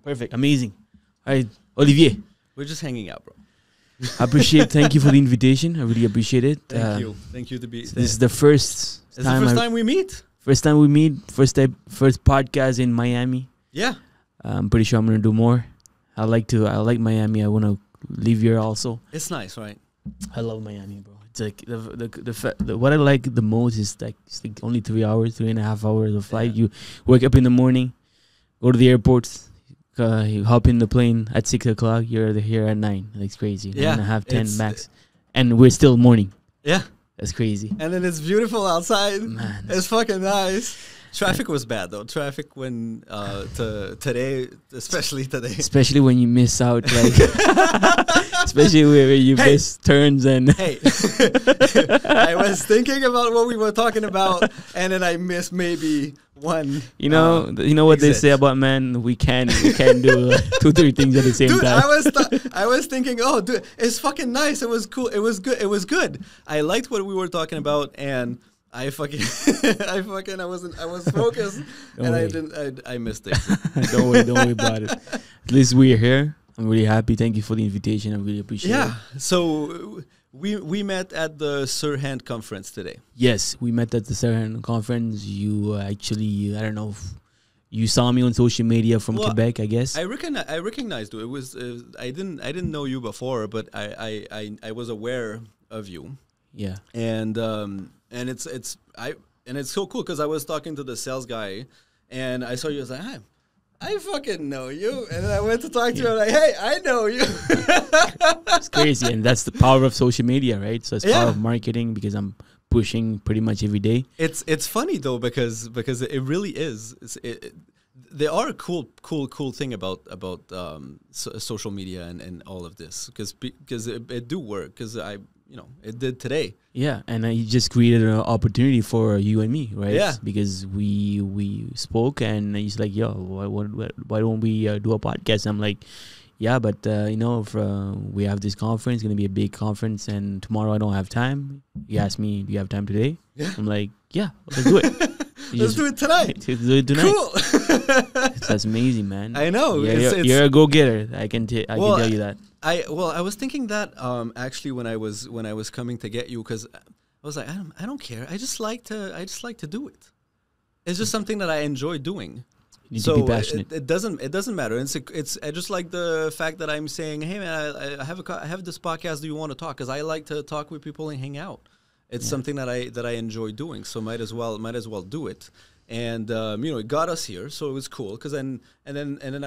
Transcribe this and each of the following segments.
Perfect. Amazing. All right, Olivier. We're just hanging out, bro. Thank you for the invitation. I really appreciate it. Thank you. Thank you to be. This is the first time we meet. First time we meet. First podcast in Miami. Yeah. I'm pretty sure I'm gonna do more. I like Miami. I wanna live here also. It's nice, right? I love Miami, bro. It's like the what I like the most is like it's like only 3.5 hours of flight. You wake up in the morning, go to the airport, you hop in the plane at 6 o'clock. You're here at 9. Like, it's crazy. Yeah, 9.5, 10 max, and we're still morning. Yeah, that's crazy. And then it's beautiful outside. Man, it's fucking nice. Traffic was bad though. Traffic when today, especially today. Especially when you miss out, like, especially where you miss turns and. Hey, I was thinking about what we were talking about, and then I missed maybe one. You know what they say about men. We can do 2-3 things at the same time. I was thinking, oh, dude, it's fucking nice. It was cool. It was good. It was good. I liked what we were talking about, and. I was focused and I missed it. Don't worry about it. At least we're here. I'm really happy. Thank you for the invitation. I really appreciate it. Yeah. So we met at the Serujan conference today. Yes, we met at the Serujan conference. You actually, I don't know, you saw me on social media from Quebec, I guess. I recognized you. It was I didn't know you before, but I was aware of you. Yeah. And it's so cool because I was talking to the sales guy, and I saw you. I was like, I fucking know you. And then I went to talk to you. I'm like, hey, I know you. It's crazy, and that's the power of social media, right? So it's power of marketing because I'm pushing pretty much every day. It's funny though because it really is. They are a cool thing about social media and all of this because it do work because it did today. Yeah, and I just created an opportunity for you and me, right? Yeah. Because we spoke, and he's like, "Yo, why don't we do a podcast?" I'm like, "Yeah, but if we have this conference, it's gonna be a big conference, and tomorrow I don't have time." He asked me, "Do you have time today?" Yeah. I'm like, "Yeah, let's do it." Let's do it tonight. Let's do it tonight. Cool. That's amazing, man. I know. You're a go-getter. I can tell you that. I was thinking that actually when I was coming to get you because I was like I don't care. I just like to do it. It's just something that I enjoy doing. You need to be passionate. It doesn't matter. It's I just like the fact that I'm saying, hey man, I have this podcast. Do you want to talk? Because I like to talk with people and hang out. It's something that I enjoy doing. So might as well do it. And it got us here, so it was cool. Because then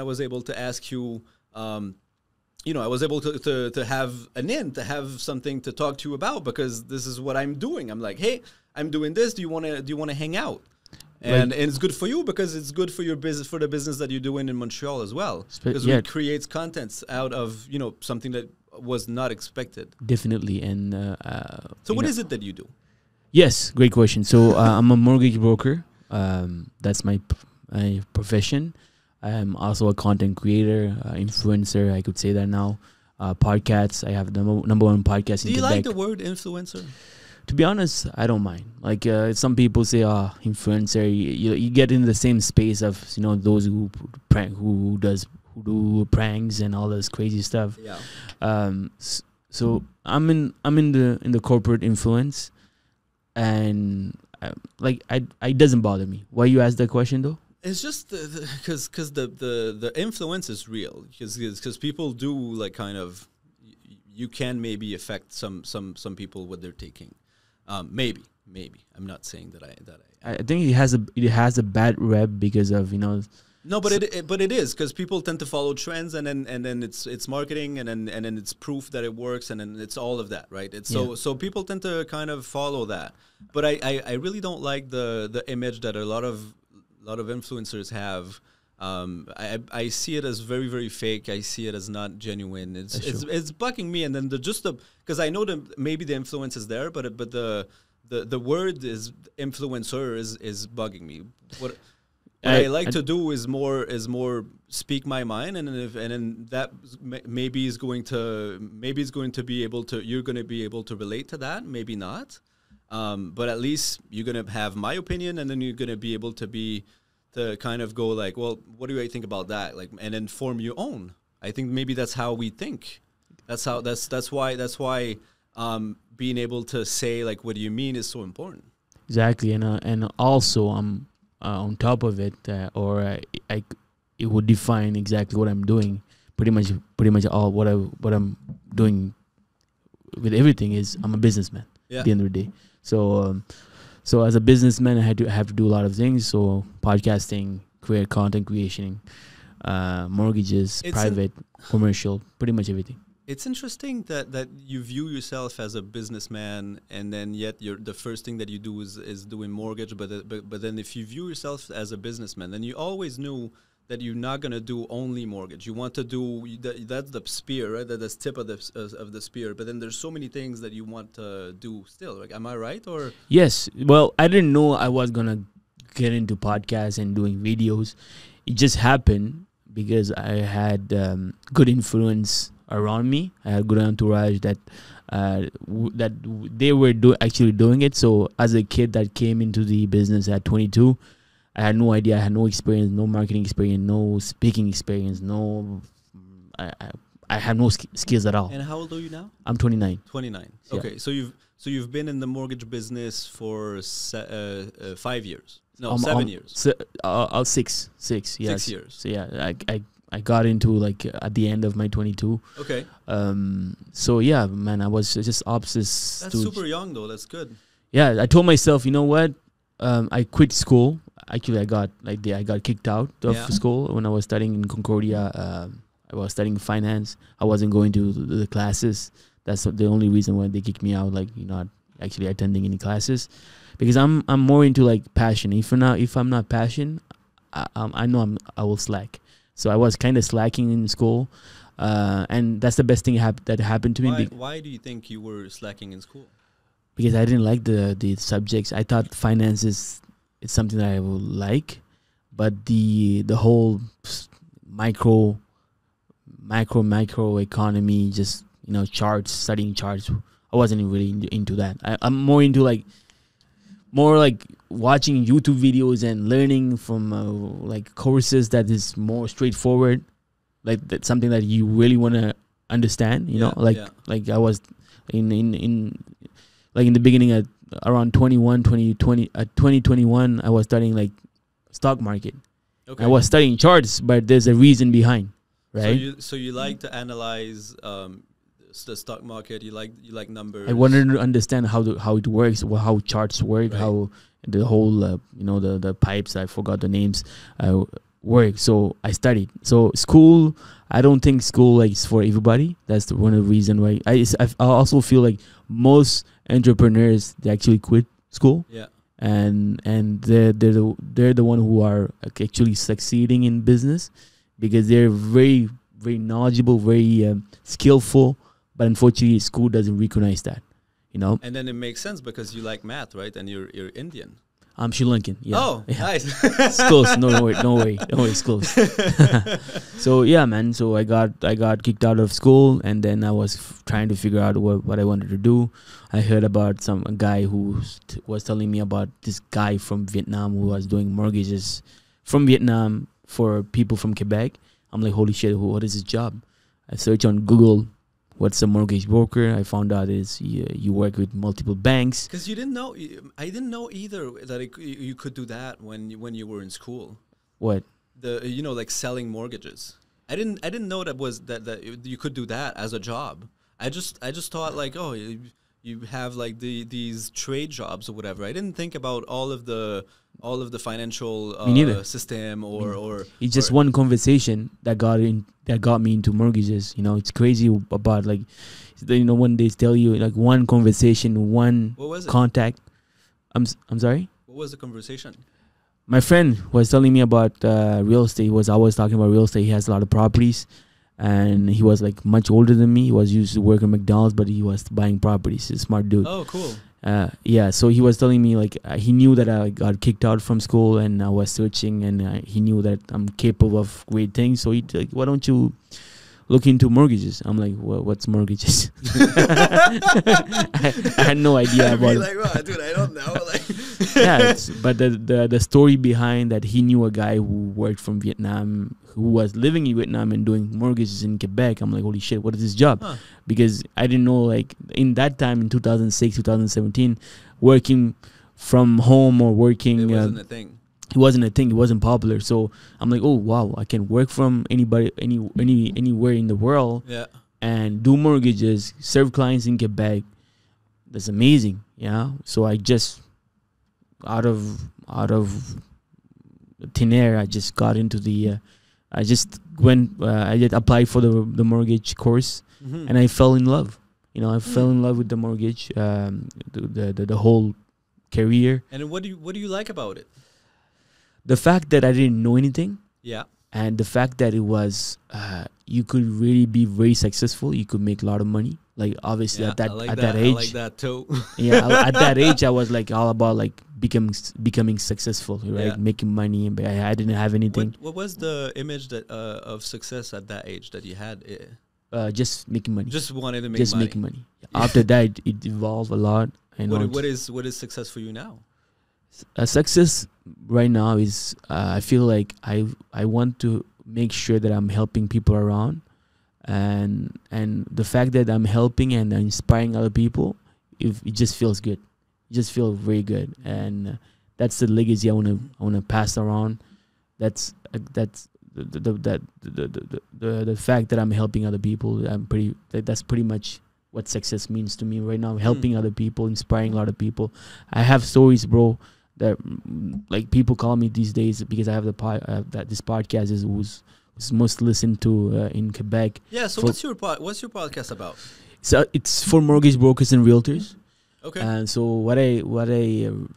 I was able to ask you. I was able to have something to talk to you about because this is what I'm doing. I'm like, hey, I'm doing this. Do you want to hang out? And it's good for you because it's good for your business, for the business that you're doing in Montreal as well. Because it creates contents out of something that was not expected. Definitely. And so what is it that you do? Yes, great question. So I'm a mortgage broker. That's my profession. I'm also a content creator, influencer. I could say that now. Podcasts. I have the number one podcast in Quebec. Do you like the word influencer? To be honest, I don't mind. Like some people say, influencer. You get in the same space of those who do pranks and all this crazy stuff. Yeah. So I'm in the corporate influence, and it doesn't bother me. Why you ask that question though? It's just because the influence is real because people do like kind of you can maybe affect some people what they're taking, maybe I'm not saying that I think it has a bad rep because of no, but it is because people tend to follow trends and then it's marketing and then it's proof that it works and then it's all of that, right? It's so people tend to kind of follow that, but I really don't like the image that a lot of influencers have. I see it as very, very fake. I see it as not genuine. It's bugging me. And then because I know that maybe the influence is there, but the word is influencer is bugging me. What I like to do is more speak my mind, and then that maybe is going to be able to you're going to be able to relate to that, maybe not. But at least you're going to have my opinion, and then you're going to be able to to kind of go like, well, what do I think about that? Like, and then form your own. I think maybe that's how we think. That's why being able to say like, what do you mean is so important. Exactly, and also I'm on top of it, it would define exactly what I'm doing. Pretty much all what I'm doing with everything is I'm a businessman. Yeah. At the end of the day, so as a businessman, I have to do a lot of things. So podcasting, content creation, mortgages, private, commercial, pretty much everything. It's interesting that you view yourself as a businessman, and then yet the first thing that you do is doing mortgage. But then if you view yourself as a businessman, then you always knew that you're not gonna do only mortgage. You want to do that's the spear, right? That's tip of the spear. But then there's so many things that you want to do still. Like, am I right? Or yes. Well, I didn't know I was gonna get into podcasts and doing videos. It just happened because I had good influence around me. I had good entourage that they were actually doing it. So as a kid that came into the business at 22. I had no idea. I had no experience, no marketing experience, no speaking experience, I had no skills at all. And how old are you now? I'm 29. 29. Yeah. Okay, so you've been in the mortgage business for 5 years. No, 7 years. 6. Yes. 6 years. So yeah, I got into like at the end of my 22. Okay. So yeah, man, I was just obsessed. That's super young though. That's good. Yeah, I told myself, you know what? I quit school. Actually, I got kicked out of school when I was studying in Concordia. I was studying finance. I wasn't going to the classes. That's the only reason why they kicked me out. Like, you're not actually attending any classes, because I'm more into like passion. If I'm not passionate, I know I will slack. So I was kind of slacking in school, and that's the best thing that happened to me. Why do you think you were slacking in school? Because I didn't like the subjects. I thought finance is something that I would like, but the whole micro economy, just charts, studying charts, I wasn't really into that. I'm more into more like watching YouTube videos and learning from like courses that is more straightforward, like that's something that you really want to understand. Like I was in like in the beginning at around 2021, I was studying like stock market. Okay. I was studying charts, but there's a reason behind, right? So you like to analyze the stock market. You like numbers. I wanted to understand how it works, how charts work, right. How the whole the pipes, I forgot the names, work. So I studied. So school, I don't think school is for everybody. That's one of the reason why I also feel like most entrepreneurs, they actually quit school. Yeah. And they're the one who are actually succeeding in business, because they're very, very knowledgeable, very skillful, but unfortunately school doesn't recognize that, And then it makes sense because you like math, right? And you're Indian. I'm Sri Lankan. Yeah. Oh, yeah. Nice. It's close. No way. It's close. So yeah, man. So I got kicked out of school, and then I was trying to figure out what I wanted to do. I heard about a guy who was telling me about this guy from Vietnam who was doing mortgages from Vietnam for people from Quebec. I'm like, holy shit, what is his job? I searched on Google, what's a mortgage broker? I found out is you work with multiple banks. Because you didn't know, I didn't know either that you could do that when you were in school. What? Like selling mortgages. I didn't know that you could do that as a job. I just thought like, oh, you have like these trade jobs or whatever. I didn't think about all of the financial system or it's just one conversation that got me into mortgages. It's crazy about like, when they tell you like one conversation, one contact. I'm sorry. What was the conversation? My friend was telling me about real estate. He was always talking about real estate. He has a lot of properties, and he was like much older than me. He was used to work at McDonald's, but he was buying properties. He's a smart dude. Oh, cool. Yeah, so he was telling me like he knew that I got kicked out from school, and I was searching, and he knew that I'm capable of great things. So he like, why don't you look into mortgages. I'm like, what's mortgages? I had no idea about it. Like, well, dude, I don't know. Like, Yeah, but the story behind that, he knew a guy who worked from Vietnam, who was living in Vietnam and doing mortgages in Quebec. I'm like, holy shit, what is this job? Because I didn't know, like, in that time, in 2006, 2017, working from home or working... It wasn't a thing. It wasn't a thing. It wasn't popular. So I'm like, oh, wow, I can work from anywhere in the world and do mortgages, serve clients in Quebec. That's amazing. Yeah. So I just, out of thin air, I just got into the... I just went... I did apply for the mortgage course, and I fell in love. You know, I fell in love with the mortgage, the whole career. And what do you like about it? The fact that I didn't know anything. Yeah. And the fact that it was, you could really be very successful. You could make a lot of money. Like, obviously, at that age. I like that too. At that age, I was like all about like becoming successful, right? Yeah. Making money, but I didn't have anything. What was the image that of success at that age that you had? Just making money. Just wanted to make just money. making money. After that, it evolved a lot. What is success for you now? Success right now is I feel like I want to make sure that I'm helping people around, and the fact that I'm helping and inspiring other people, it just feels good. It just feels very good, and that's the legacy I want to pass around. That's the fact that I'm helping other people. That's pretty much what success means to me right now. Helping other people, inspiring a lot of people. I have stories, bro, that like people call me these days because I have this podcast was most listened to in Quebec. Yeah. So what's your podcast about? So it's for mortgage brokers and realtors. Okay. And so what I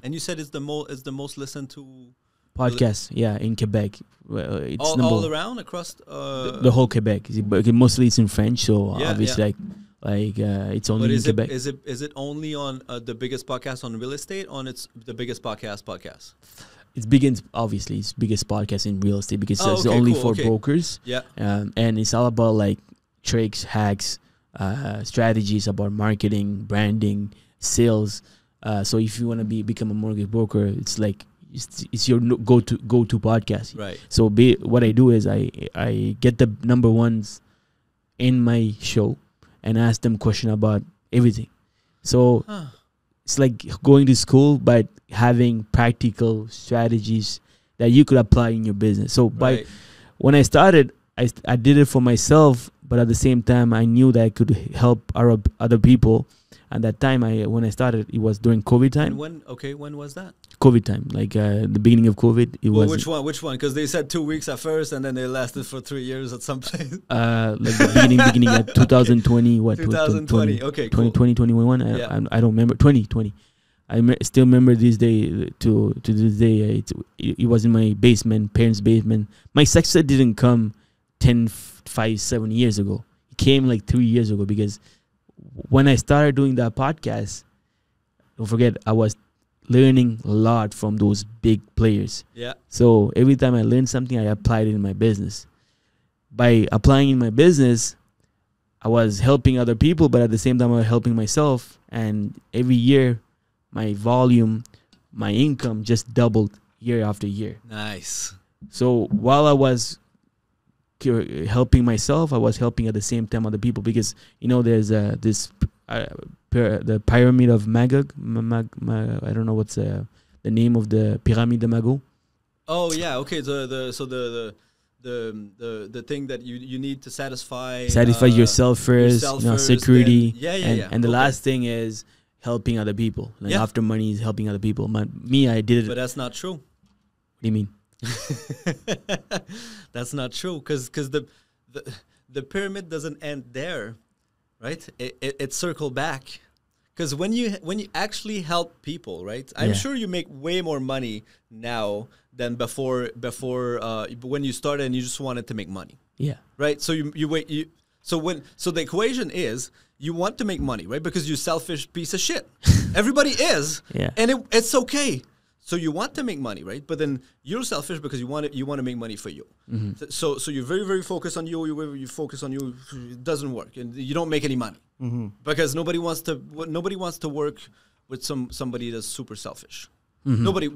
and you said it's the most listened to podcast, in Quebec. It's all around across the whole Quebec. But mostly it's in French, so obviously it's only in Quebec. Is it only on the biggest podcast on real estate, or it's the biggest podcast? It's biggest podcast in real estate because it's only for brokers. Yeah. And it's all about like tricks, hacks, strategies about marketing, branding, sales. So if you want to become a mortgage broker, it's like it's your go-to podcast. Right. So what I do is I get the number ones in my show and ask them question about everything. So it's like going to school, but having practical strategies that you could apply in your business. So when I started, I did it for myself, but at the same time, I knew that I could help other people. At that time, when I started, it was during COVID time. And when was that? COVID time, like the beginning of COVID. Which one? Because they said 2 weeks at first, and then they lasted for 3 years at some place. Like the beginning at 2020. What? 2020. Okay, cool. 2021. I don't remember. 2020. Still remember this day to this day. It was in my basement, parents' basement. My success didn't come 7 years ago. It came like 3 years ago because when I started doing that podcast, don't forget, I was learning a lot from those big players. Yeah. So every time I learned something, I applied it in my business. By applying in my business, I was helping other people, but at the same time, I was helping myself. And every year, my volume, my income just doubled year after year. Nice. So while I was helping myself, I was helping at the same time other people, because there's the pyramid of Magog. I don't know what's the name of the pyramid de Magog. Oh yeah, okay. The thing that you need to satisfy yourself first, security, and the okay. last thing is helping other people. Like after money is helping other people. I did it. But that's not true. What do you mean? That's not true, because the pyramid doesn't end there, right? It circled back, because when you actually help people, right? I'm sure you make way more money now than before when you started and you just wanted to make money. Yeah. Right. So so the equation is you want to make money, right? Because you're a selfish piece of shit. Everybody is. Yeah. And it's okay. So you want to make money, right? But then you're selfish because you want to make money for you. Mm-hmm. So you're very, very focused on you. You focus on you. It doesn't work, and you don't make any money because nobody wants to work with somebody that's super selfish. Nobody,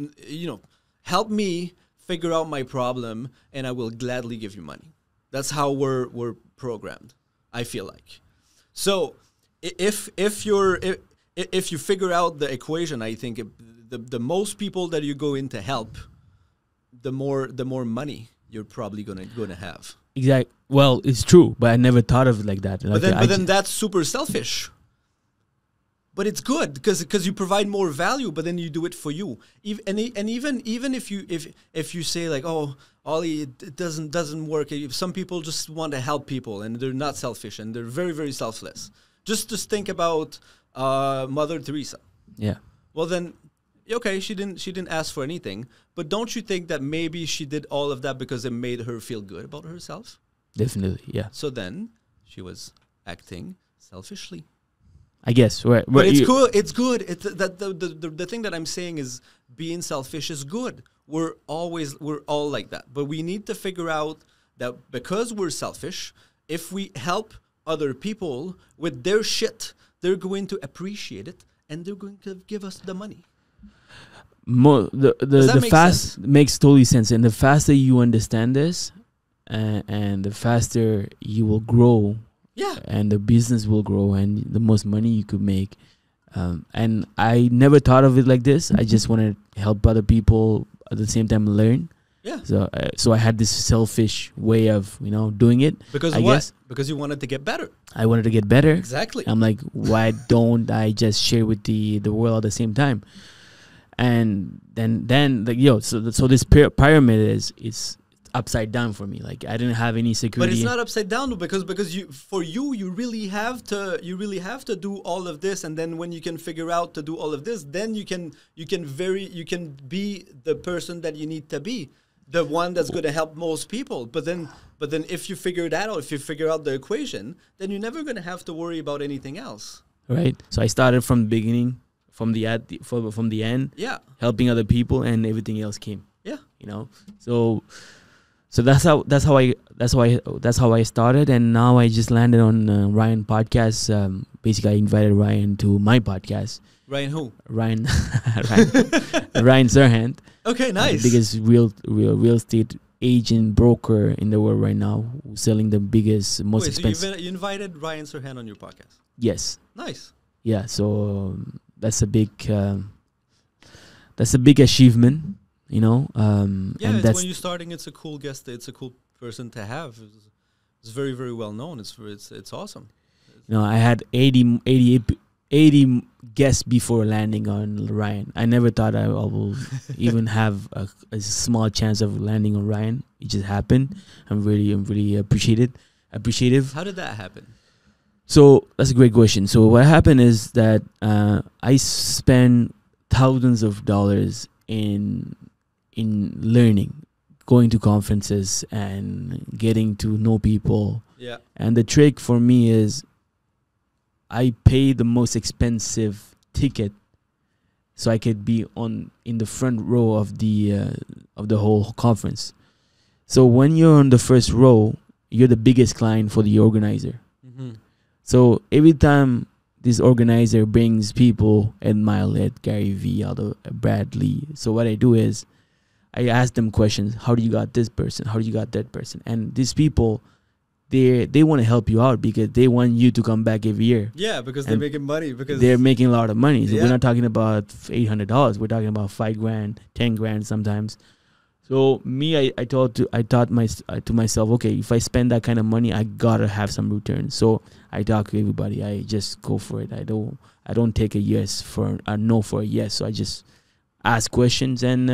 help me figure out my problem, and I will gladly give you money. That's how we're programmed, I feel like. So if you figure out the equation, I think the most people that you go in to help, the more money you're probably gonna have. Exactly. Well, it's true, but I never thought of it like that. But then that's super selfish. But it's good because you provide more value, but then you do it for you. Even if you say like, oh, Ollie, it doesn't work. If some people just want to help people and they're not selfish and they're very, very selfless. Just think about Mother Teresa. Yeah. Well then, okay, she didn't ask for anything, but don't you think that maybe she did all of that because it made her feel good about herself? Definitely, yeah. So then she was acting selfishly. I guess, right. But it's cool. It's good. The thing that I'm saying is being selfish is good. We're all like that. But we need to figure out that because we're selfish, if we help other people with their shit, they're going to appreciate it and they're going to give us the money. The fast makes totally sense. And the faster you understand this, and the faster you will grow. Yeah. And the business will grow and the most money you could make. And I never thought of it like this. I just wanted to help other people at the same time learn. Yeah. So I had this selfish way of, doing it. Because I guess. Because you wanted to get better. I wanted to get better. Exactly. I'm like, why don't I just share with the world at the same time? And then like, so this pyramid is upside down for me. Like I didn't have any security. But it's not upside down because you really have to do all of this, and then when you can figure out to do all of this, then you can be the person that you need to be, the one that's going to help most people. But then if you figure that out, if you figure out the equation, then you're never going to have to worry about anything else. Right. So I started from the beginning, from the end. Yeah. Helping other people, and everything else came. Yeah. So that's how I started, and now I just landed on Ryan Podcast. Basically, I invited Ryan to my podcast. Ryan who? Ryan Serhant. Okay, nice. The biggest real estate agent broker in the world right now, who's selling the biggest, most expensive. So you invited Ryan Serhant on your podcast? Yes. Nice. Yeah. So that's a big achievement. And when you're starting, it's a cool guest. It's a cool person to have. It's very, very well known. It's awesome. I had 80 guests before landing on Ryan. I never thought I will even have a small chance of landing on Ryan. It just happened. I'm really appreciative. How did that happen? So that's a great question. So what happened is that I spent thousands of dollars in learning, going to conferences and getting to know people. Yeah. And the trick for me is I pay the most expensive ticket so I could be in the front row of the whole conference. So when you're on the first row, you're the biggest client for the organizer. Mm-hmm. So every time this organizer brings people, Ed Milet, Gary V, Aldo, Bradley. So what I do is I ask them questions. How do you got this person? How do you got that person? And these people, they want to help you out because they want you to come back every year. Yeah, because they're making money. Because they're making a lot of money. So we're not talking about $800. We're talking about $5,000, $10,000 sometimes. So me, I thought to myself, okay, if I spend that kind of money, I gotta have some return. So I talk to everybody. I just go for it. I don't take a yes for a no for a yes. So I just ask questions. And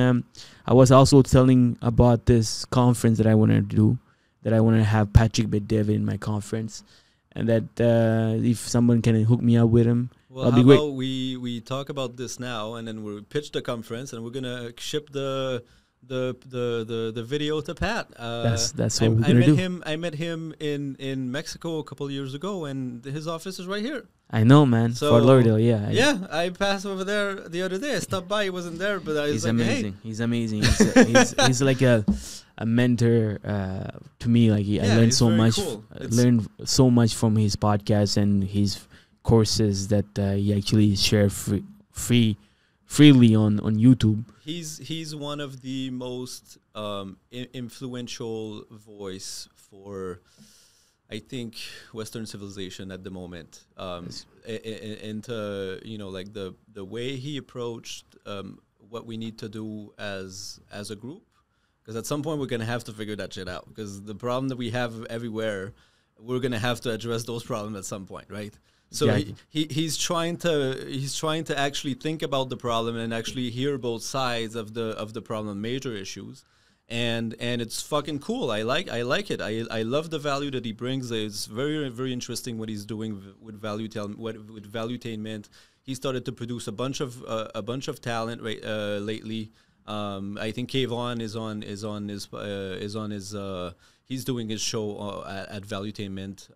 I was also telling about this conference that I wanted to do, that I want to have Patrick Bet-David in my conference, and that if someone can hook me up with him, well, that'll be great. About we talk about this now, and then we'll pitch the conference, and we're gonna ship the the video to Pat. That's what we're gonna do. I met him in Mexico a couple of years ago, and his office is right here. I know, man. So, Fort Lauderdale, yeah. I passed over there the other day. I stopped by. He wasn't there, but I was he's like, amazing. hey. He's amazing. He's like a mentor to me. Like I learned so much. Cool. Learned so much from his podcast and his courses that he actually shared freely on YouTube. He's one of the most influential voice for, I think, Western civilization at the moment. Into like the way he approached what we need to do as a group, because at some point we're gonna have to figure that shit out. Because the problem that we have everywhere, we're gonna have to address those problems at some point, right? So exactly. he's trying to actually think about the problem and actually hear both sides of the problem, major issues, and it's fucking cool. I like it. I love the value that he brings. It's very, very interesting what he's doing with valuetainment. He started to produce a bunch of talent lately. I think Kayvon is on his he's doing his show at Valuetainment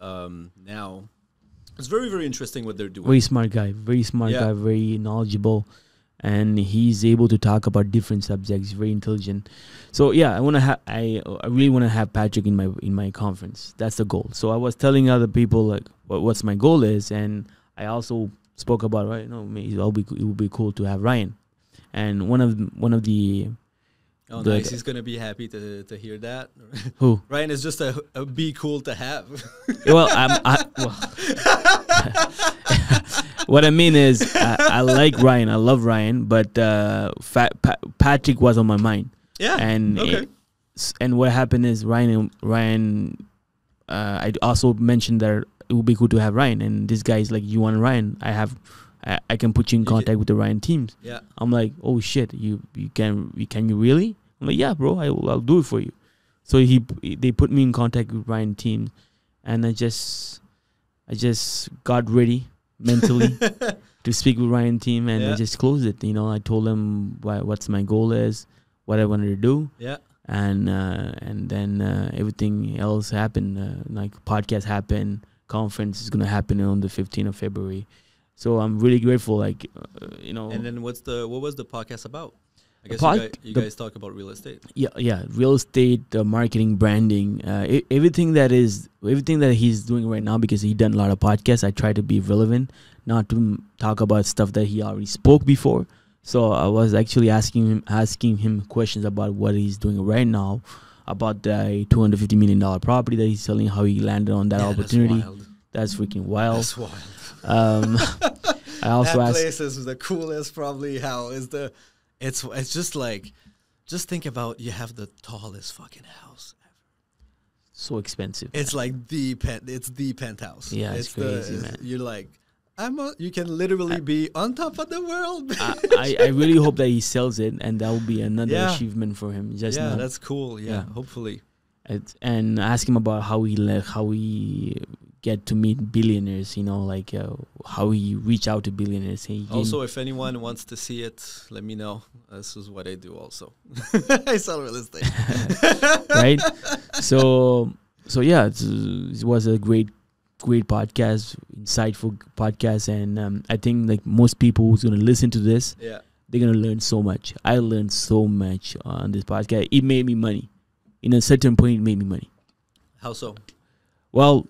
now. It's very, very interesting what they're doing. Very smart guy, very knowledgeable, and he's able to talk about different subjects. Very intelligent. So yeah, I really want to have Patrick in my conference. That's the goal. So I was telling other people like what's my goal is, and I also spoke about it would be cool to have Ryan, and one of the. Oh, nice. He's going to be happy to hear that. Who? Ryan is just a be cool to have. Well, what I mean is I like Ryan. I love Ryan, but Patrick was on my mind. Yeah. And okay. And what happened is Ryan. I also mentioned that it would be cool to have Ryan, and this guy is like, you want Ryan? I can put you in contact with the Ryan teams. Yeah. I'm like, oh shit, you can you really? I'm like, yeah, bro, I'll do it for you. So they put me in contact with Ryan team, and I just got ready mentally to speak with Ryan team, and I just closed it. I told them what's my goal is, what I wanted to do. Yeah. And then everything else happened. Like podcast happened, conference is gonna happen on the 15th of February. So I'm really grateful, And then what was the podcast about? I guess you guys talk about real estate. Yeah, real estate, marketing, branding, everything that he's doing right now, because he done a lot of podcasts. I try to be relevant, not to talk about stuff that he already spoke before. So I was actually asking him questions about what he's doing right now, about the $250 million property that he's selling, how he landed on that opportunity. That's freaking wild. That's wild. I also that asked. Place is the coolest. Probably it's just like, just think about, you have the tallest fucking house ever. So expensive. It's like it's the penthouse. Yeah, it's crazy, man. You're like, you can literally be on top of the world. I really hope that he sells it, and that will be another achievement for him. That's cool. Yeah, hopefully. And ask him about how he get to meet billionaires, how he reach out to billionaires. Also, if anyone wants to see it, let me know. This is what I do also. I sell real estate. Right? So yeah, it was a great podcast, insightful podcast. And I think like most people who's going to listen to this, they're going to learn so much. I learned so much on this podcast. It made me money. In a certain point, it made me money. How so? Well,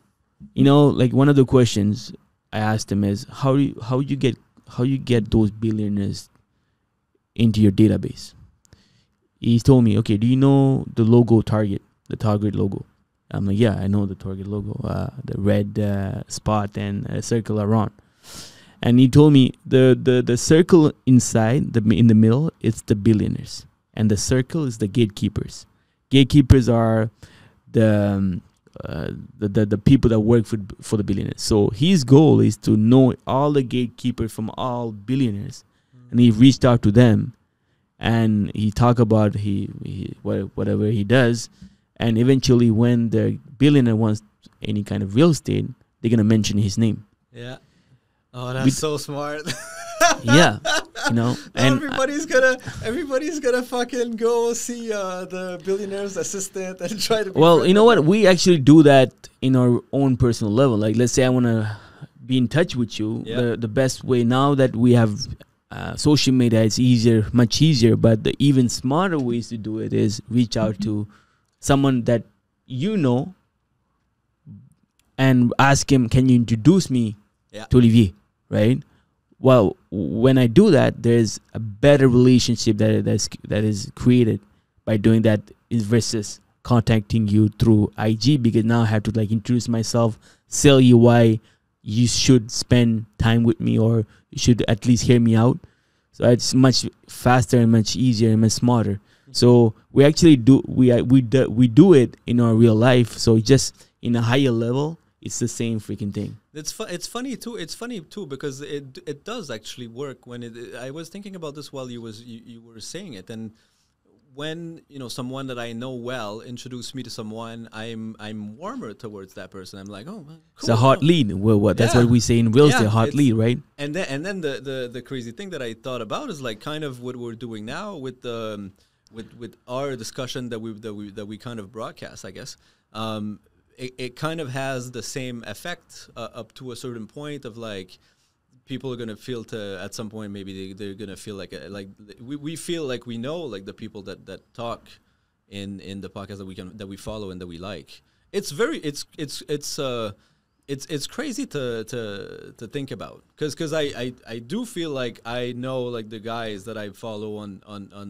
like one of the questions I asked him is how you get those billionaires into your database. He told me, okay, do you know the logo Target, the Target logo? I'm like, yeah, I know the Target logo, the red spot and a circle around. And he told me the circle inside in the middle, it's the billionaires, and the circle is the gatekeepers. Gatekeepers are the people that work for the billionaires. So his goal is to know all the gatekeepers from all billionaires, and he reached out to them, and he talked about whatever he does, and eventually when the billionaire wants any kind of real estate, they're gonna mention his name. Yeah. Oh, that's so smart. Yeah. And everybody's gonna fucking go see the billionaire's assistant and try to. Well, you know what? We actually do that in our own personal level. Like, let's say I want to be in touch with you. Yeah. The best way now that we have social media, it's easier, much easier. But the even smarter ways to do it is reach out to someone that you know and ask him, "Can you introduce me to Olivier?" Right? Well, when I do that, there's a better relationship that is created by doing that versus contacting you through IG, because now I have to like introduce myself, sell you why you should spend time with me, or you should at least hear me out. So it's much faster and much easier and much smarter. So we actually do we do it in our real life. So just in a higher level, it's the same freaking thing. It's funny too. It's funny too because it does actually work. When I was thinking about this while you were saying it, and when someone that I know well introduced me to someone, I'm warmer towards that person. I'm like, oh, man, cool. It's a hot lead. Well, that's what we say in real estate, hot lead, right? And then the crazy thing that I thought about is like kind of what we're doing now with our discussion that we kind of broadcast, I guess. It kind of has the same effect up to a certain point of like people are gonna feel at some point maybe they're gonna feel like we feel like we know like the people that talk in the podcast that we follow and that we like. It's crazy to think about because I do feel like I know like the guys that I follow on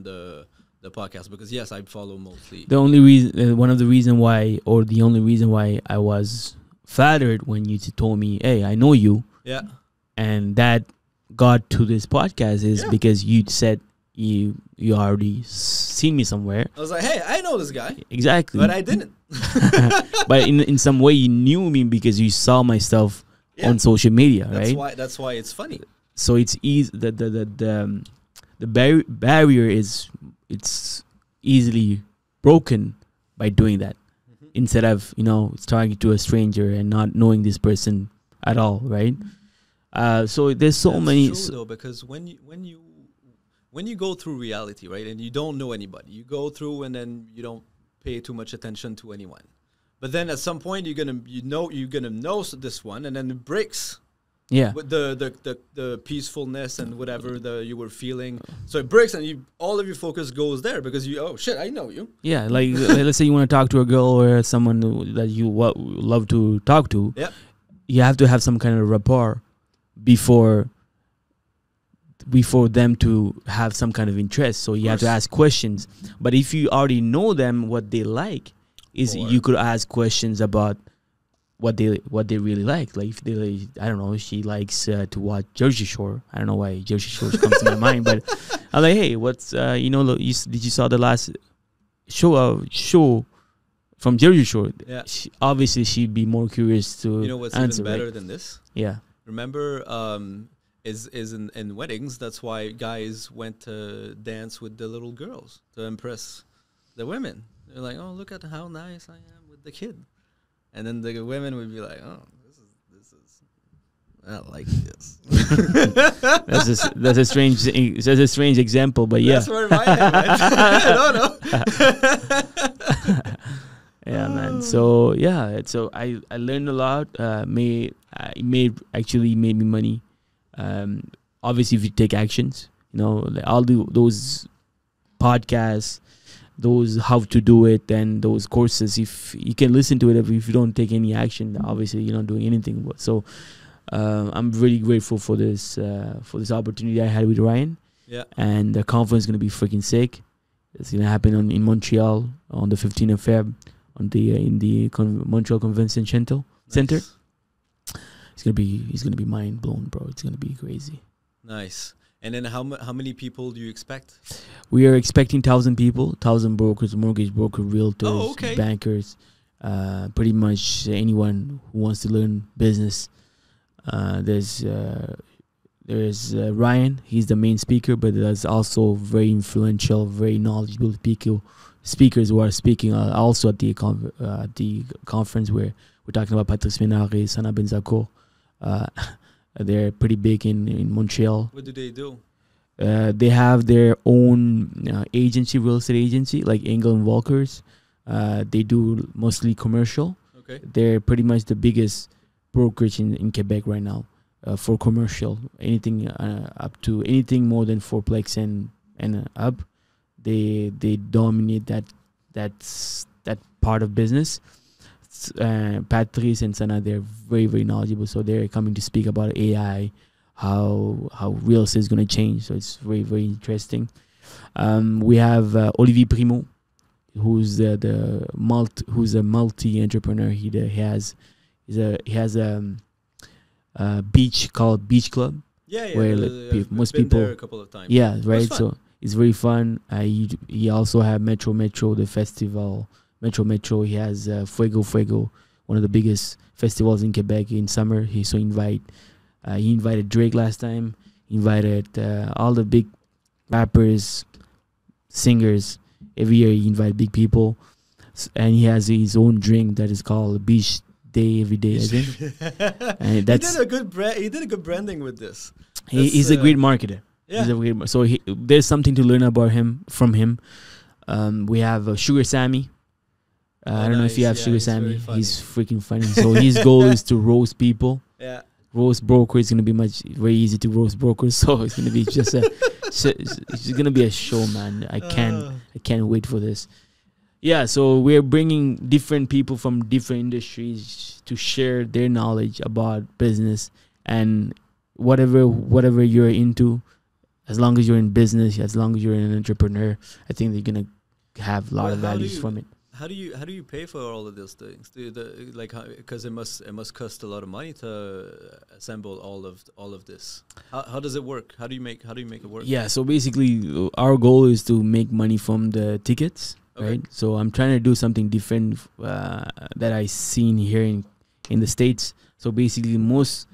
the podcast, because yes, I follow mostly. The only reason, one of the reason why, or the only reason why I was flattered when you told me, "Hey, I know you," and that got to this podcast is because you said you already seen me somewhere. I was like, "Hey, I know this guy." Exactly, but I didn't. But in some way, you knew me because you saw my stuff on social media, right? That's why it's funny. So it's easy. The barrier is. It's easily broken by doing that, instead of talking to a stranger and not knowing this person at all, right? So there's so many. True, though, because when you go through reality, right, and you don't know anybody, you go through and then you don't pay too much attention to anyone, but then at some point you're gonna know this one, and then it breaks. Yeah, with the peacefulness and whatever you were feeling, so it breaks, and all of your focus goes there because I know you. Yeah, like let's say you want to talk to a girl or someone that you love to talk to. Yeah, you have to have some kind of rapport before them to have some kind of interest. So you have to ask questions. But if you already know them, what they like you could ask questions about what they really like. Like if they, I don't know, she likes to watch Jersey Shore. I don't know why Jersey Shore comes to my mind, but I'm like, hey, what's did you saw the last show from Jersey Shore? Yeah. Obviously, she'd be more curious to. You know what's answer, even better right? than this? Yeah. Remember, is in weddings. That's why guys went to dance with the little girls to impress the women. They're like, oh, look at how nice I am with the kid. And then the women would be like, "Oh, this is, I like this." that's a strange example, but yeah. That's where my head went. I don't know. Yeah, man. So yeah, so I learned a lot. It made me money. Obviously, if you take actions, I'll do those podcasts. Those how to do it and those courses, if you can listen to it, if you don't take any action, obviously you're not doing anything. So I'm really grateful for this opportunity I had with Ryan. Yeah. And the conference is gonna be freaking sick. It's gonna happen in Montreal on the 15th of Feb in the Montreal Convention Center. Nice. It's gonna be mind blown, bro. It's gonna be crazy. Nice. And then how many people do you expect? We are expecting 1,000 people, 1,000 brokers, mortgage brokers, realtors, bankers, pretty much anyone who wants to learn business. There's Ryan. He's the main speaker, but there's also very influential, very knowledgeable speakers who are speaking also at the conference where we're talking about Patrice Ménard, Sana Benzacourt. They're pretty big in Montreal. What do they do? They have their own agency, real estate agency, like Engel and Walkers. They do mostly commercial. Okay. They're pretty much the biggest brokerage in Quebec right now for commercial. Anything up to anything more than fourplex and up, they dominate that part of business. Patrice and Sana, they're very, very knowledgeable. So they're coming to speak about AI, how real estate is going to change. So it's very, very interesting. We have Olivier Primo, who's a multi entrepreneur. He has a beach called Beach Club. Yeah. Where most people there a couple of times. Yeah, right. So it's very fun. He also have Metro, the festival. Metro. He has Fuego, one of the biggest festivals in Quebec in summer. He invited Drake last time. He invited all the big rappers, singers. Every year he invites big people, and he has his own drink that is called Beach Day every day. I think. And that's, he did a good branding with this. He's a great marketer. Yeah. So there's something to learn about from him. We have Sugar Sammy. I don't know if you have Sugar Sammy. He's freaking funny. So his goal is to roast people. Yeah. Roast broker is gonna be very easy to roast brokers. So it's gonna be just it's gonna be a show, man. I can't wait for this. Yeah. So we're bringing different people from different industries to share their knowledge about business and whatever you're into. As long as you're in business, as long as you're an entrepreneur, I think they're gonna have a lot of values from it. How do you pay for all of these things? Because it must cost a lot of money to assemble all of this. How does it work? How do you make it work? Yeah, so basically our goal is to make money from the tickets, right? So I'm trying to do something different that I seen here in the States. So basically most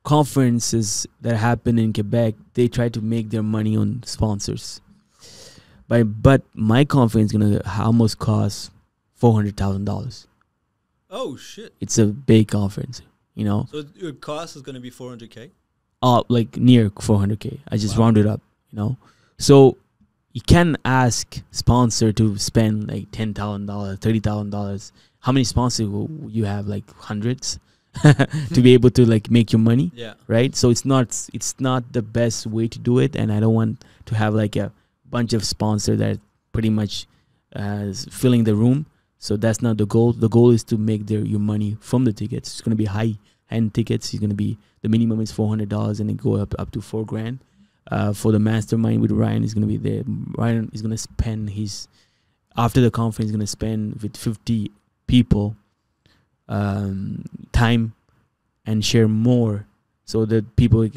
conferences that happen in Quebec, they try to make their money on sponsors. But my conference is gonna almost cost $400,000. Oh shit! It's a big conference, you know. So your cost is gonna be $400K. Like near $400K. I just rounded up, you know. So you can ask sponsor to spend like $10,000, $30,000. How many sponsors will you have? Like hundreds to be able to like make your money. Yeah. Right. So it's not the best way to do it, and I don't want to have like a bunch of sponsors that pretty much filling the room. So that's not the goal. The goal is to make your money from the tickets. It's going to be high-end tickets. It's going to be, the minimum is $400 and then go up to $4,000. For the mastermind with Ryan, is going to be there. Ryan is going to spend after the conference, he's going to spend with 50 people time and share more so that people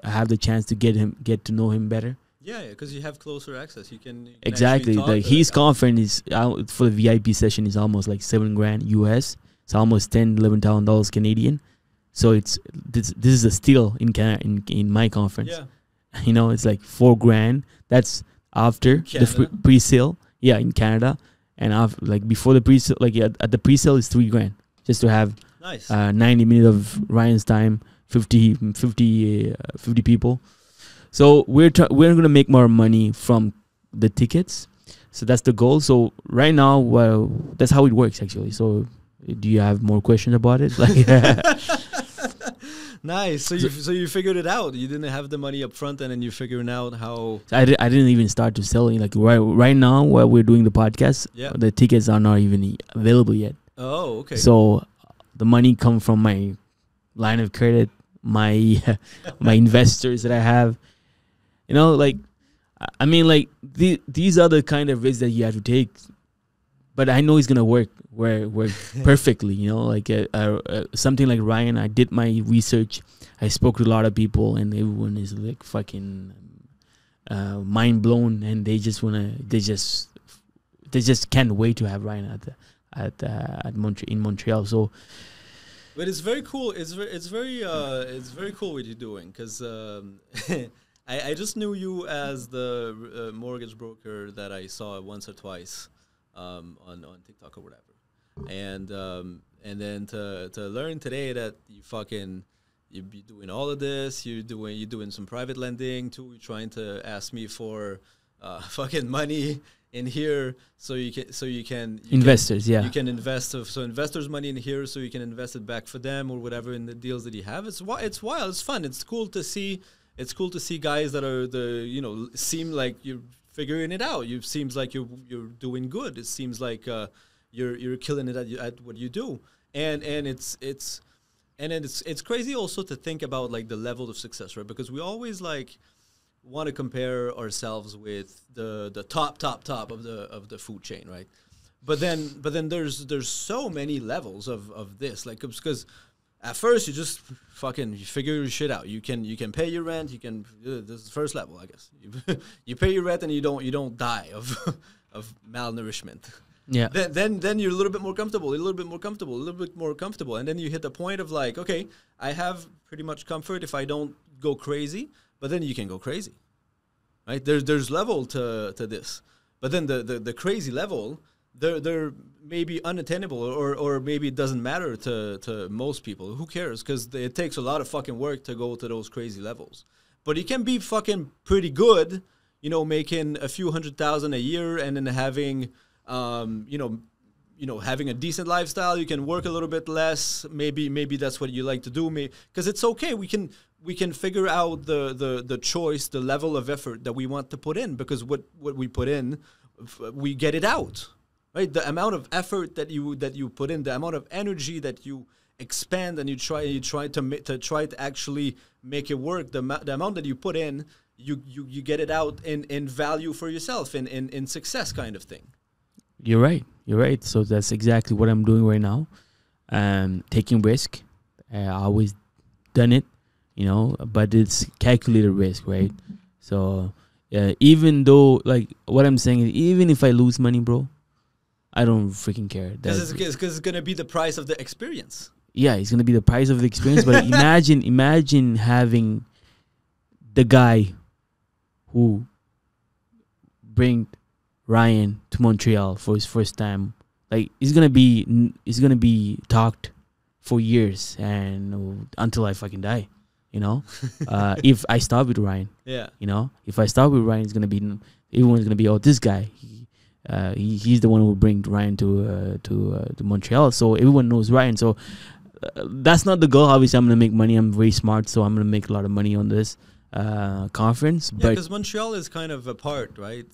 have the chance to get to know him better. Yeah, because you have closer access. You can exactly. Like his conference is for the VIP session is almost like $7,000 US. It's almost $11,000 Canadian. So this is a steal in my conference. Yeah, you know, it's like $4,000. That's after the pre-sale. Yeah, in Canada, and after, like before the pre-sale, like at the pre-sale is $3,000 just to have 90 minutes of Ryan's time, 50 people. So we're going to make more money from the tickets. So that's the goal. So right now, well, that's how it works actually. So do you have more questions about it? Like, nice. So you figured it out. You didn't have the money up front, and then you're figuring out how. I didn't even start to selling. Like right now, while we're doing the podcast, the tickets are not even available yet. Oh, okay. So the money come from my line of credit, my investors that I have. You know, like, I mean, like, these are the kind of risks that you have to take. But I know it's going to work perfectly, you know, like something like Ryan. I did my research. I spoke to a lot of people, and everyone is like fucking mind blown, and they just can't wait to have Ryan in Montreal. So, but it's very cool. It's very cool what you're doing, because I just knew you as the mortgage broker that I saw once or twice on TikTok or whatever, and then to learn today that you're doing all of this. You're doing some private lending too. You're trying to ask me for fucking money in here, so you can investors, you can invest. So investors' money in here, so you can invest it back for them or whatever in the deals that you have. It's wild. It's fun. It's cool to see. It's cool to see guys that are seem like you're figuring it out. It seems like you're doing good. It seems like you're killing it at what you do. And it's crazy also to think about like the level of success, right? Because we always like want to compare ourselves with the top of the food chain, right? But then there's so many levels of this, like, because at first you just you figure your shit out. You can pay your rent. This is the first level, I guess. You pay your rent and you don't die of malnourishment. Yeah. Then you're a little bit more comfortable, and then you hit the point of like, okay, I have pretty much comfort if I don't go crazy. But then you can go crazy, right? There's level to this, but then the crazy level, they're maybe unattainable, or maybe it doesn't matter to most people. Who cares? Because it takes a lot of fucking work to go to those crazy levels. But you can be fucking pretty good, making a few $100,000 a year, and then having having a decent lifestyle. You can work a little bit less. Maybe that's what you like to do. Because it's okay. We can figure out the choice, the level of effort that we want to put in. Because what we put in, we get it out, right? The amount of effort that you put in, the amount of energy that you expand and you try to actually make it work. The amount that you put in, you get it out in value for yourself, in success kind of thing. You're right. So that's exactly what I'm doing right now. Taking risk. I always done it, but it's calculated risk, right? So even though, like, what I'm saying is, even if I lose money, bro, I don't freaking care. Because it's going to be the price of the experience. Yeah, it's going to be the price of the experience. But imagine having the guy who bring Ryan to Montreal for his first time. Like, it's gonna be talked for years and until I fucking die, if I start with Ryan. Yeah. If I start with Ryan, everyone's gonna be, oh, this guy, he's the one who will bring Ryan to Montreal. So everyone knows Ryan. So that's not the goal. Obviously, I'm gonna make money. I'm very smart, so I'm gonna make a lot of money on this conference. Yeah, because Montreal is kind of apart, right?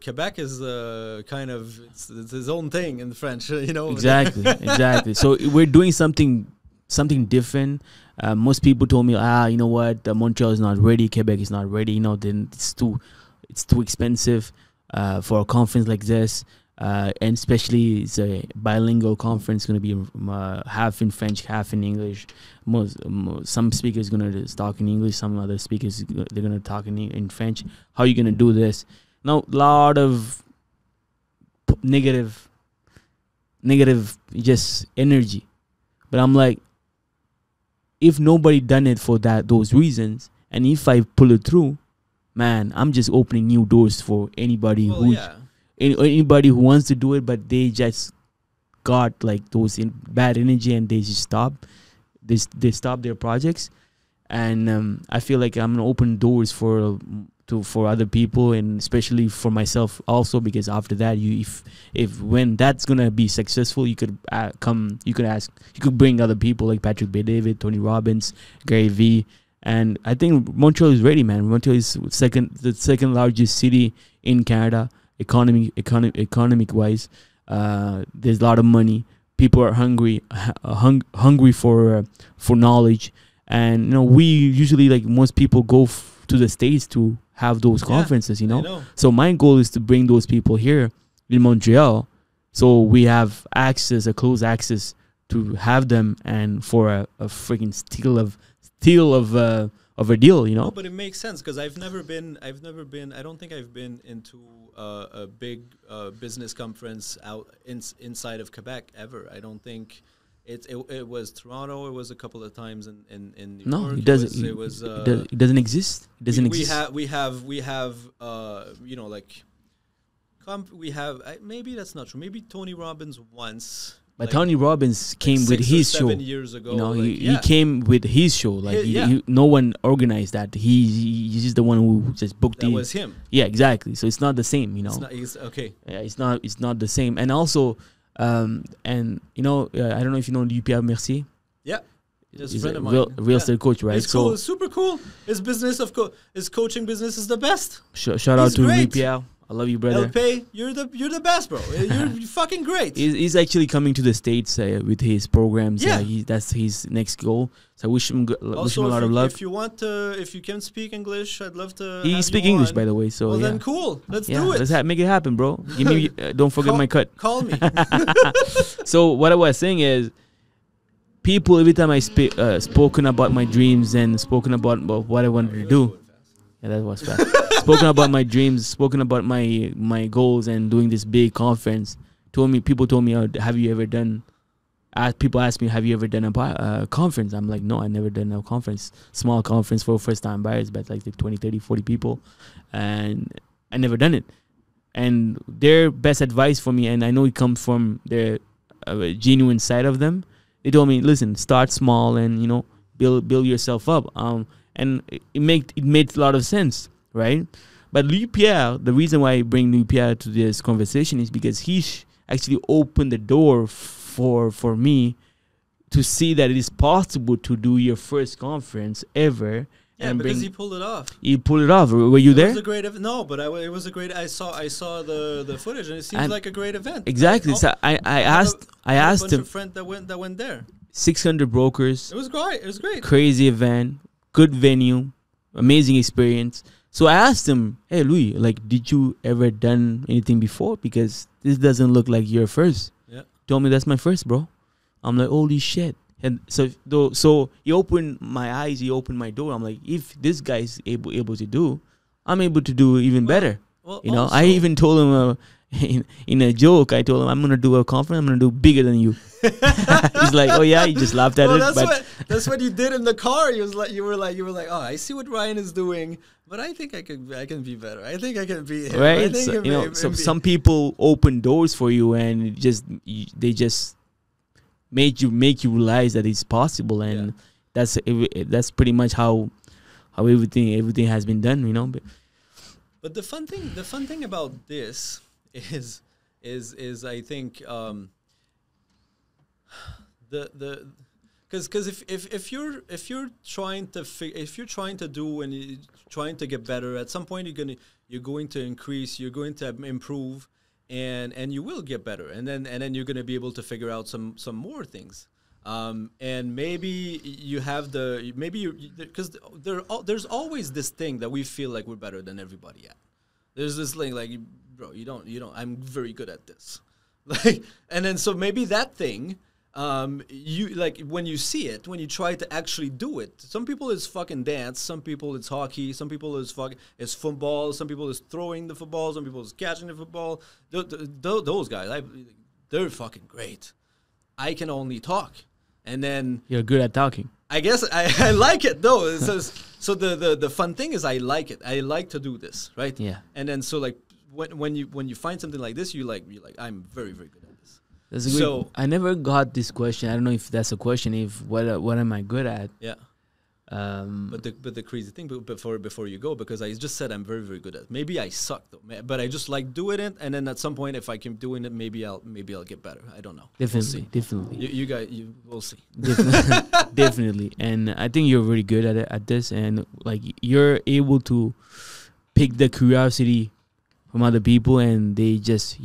Quebec is kind of it's his own thing in French, Exactly. So we're doing something different. Most people told me, you know what, Montreal is not ready, Quebec is not ready. Then it's too expensive for a conference like this. And especially it's a bilingual conference, going to be half in French, half in English. Some speakers going to talk in English, some other speakers they're going to talk in French. How are you going to do this? Now, a lot of negative just energy. But I'm like, if nobody done it for those reasons, and if I pull it through, man, I'm just opening new doors for anybody anybody who wants to do it, but they just got like those bad energy and they just stop. They stop their projects, and I feel like I'm gonna open doors for other people, and especially for myself also, because after that, when that's gonna be successful, you could bring other people like Patrick Bet-David, Tony Robbins, Gary Vee, and I think Montreal is ready, man. Montreal is the second largest city in Canada. Economic wise, there's a lot of money. People are hungry for knowledge, and we usually, like most people, go to the States to have those conferences. I know. So my goal is to bring those people here in Montreal, so we have close access to have them, and for a freaking steal of a deal, No, but it makes sense, because I've never been. I don't think I've been into a big business conference inside of Quebec ever. I don't think it was Toronto. It was a couple of times in New York. No, it doesn't. It doesn't exist. It doesn't exist. We have maybe that's not true. Maybe Tony Robbins once But like, Tony Robbins came with 6 or his show. 7 years ago. You know, like, he came with his show. Like no one organized that. He's just the one who just booked that was him. Yeah, exactly. So it's not the same. You know, okay. Yeah, it's not the same. And also, and you know, I don't know if you know Pierre Mercier. Yeah. Just He's a friend a of mine. real estate coach, right? It's cool. It's super cool. His business his coaching business is the best. Shout out to Pierre. I love you, brother. LP, you're the best, bro. You're fucking great. He's actually coming to the States with his programs. Yeah. That's his next goal. So I wish him a lot of luck. If you can speak English, I'd love to. He speaks English, by the way. So then cool. Let's do it. Let's make it happen, bro. Give me. Don't forget my cut. Call me. So what I was saying is, people every time I spoken about my dreams and spoken about what I wanted to do. Yeah, that was fast. Spoken about my dreams, spoken about my goals, and doing this big conference. People told me, have you ever done? People ask me, have you ever done a conference? I'm like, no, I never done a conference. Small conference for first time buyers, but like 20, 30, 40 people, and I never done it. And their best advice for me, and I know it comes from their genuine side of them. They told me, listen, start small and build yourself up. And it made a lot of sense, right? But Louis Pierre, the reason why I bring Louis Pierre to this conversation is because he actually opened the door for me to see that it is possible to do your first conference ever. Yeah, because he pulled it off. He pulled it off. Were you there? It was a great event. No, but it was a great. I saw the footage, and it seems like a great event. Exactly. So I asked him. A friend that went there. 600 brokers. It was great. It was great. Crazy event. Good venue, amazing experience. So I asked him, hey, Louis, like, did you ever done anything before? Because this doesn't look like your first. Yeah. Told me that's my first, bro. I'm like, holy shit. And so he opened my eyes, he opened my door. I'm like, if this guy's able to do, I'm able to do even better. Well, I even told him in a joke, I told him, I'm going to do a conference, I'm going to do bigger than you. He's like, oh yeah, he just laughed at it. That's what you did in the car. You were like, oh, I see what Ryan is doing, but I think I can be better. I think I can be him. Right. So, some people open doors for you, and they just make you realize that it's possible, and that's pretty much how everything has been done, But the fun thing about this is I think because if you're trying to do and you're trying to get better, at some point you're going to increase, you're going to improve, and you will get better, and then you're going to be able to figure out some more things. And maybe you have because there's always this thing that we feel like we're better than everybody at. There's this thing like, bro, you don't. I'm very good at this, like, and then so maybe that thing, you like when you see it, when you try to actually do it. Some people it's fucking dance, some people it's hockey, some people it's football, some people it's throwing the football, some people it's catching the football. Those guys, they're fucking great. I can only talk. And then you're good at talking. I guess I like it though. It says, so the fun thing is I like it. I like to do this, right? Yeah. And then so like when you find something like this, you're like I'm very, very good at this. So I never got this question. I don't know if that's a question. If what am I good at? Yeah. But the crazy thing, before you go, because I just said I'm very, very good at it. Maybe I suck though, but I just like doing it, and then at some point, if I keep doing it, maybe I'll get better. I don't know. Definitely. You guys, we'll see. Definitely, and I think you're very good at this, and like you're able to pick the curiosity from other people, and you just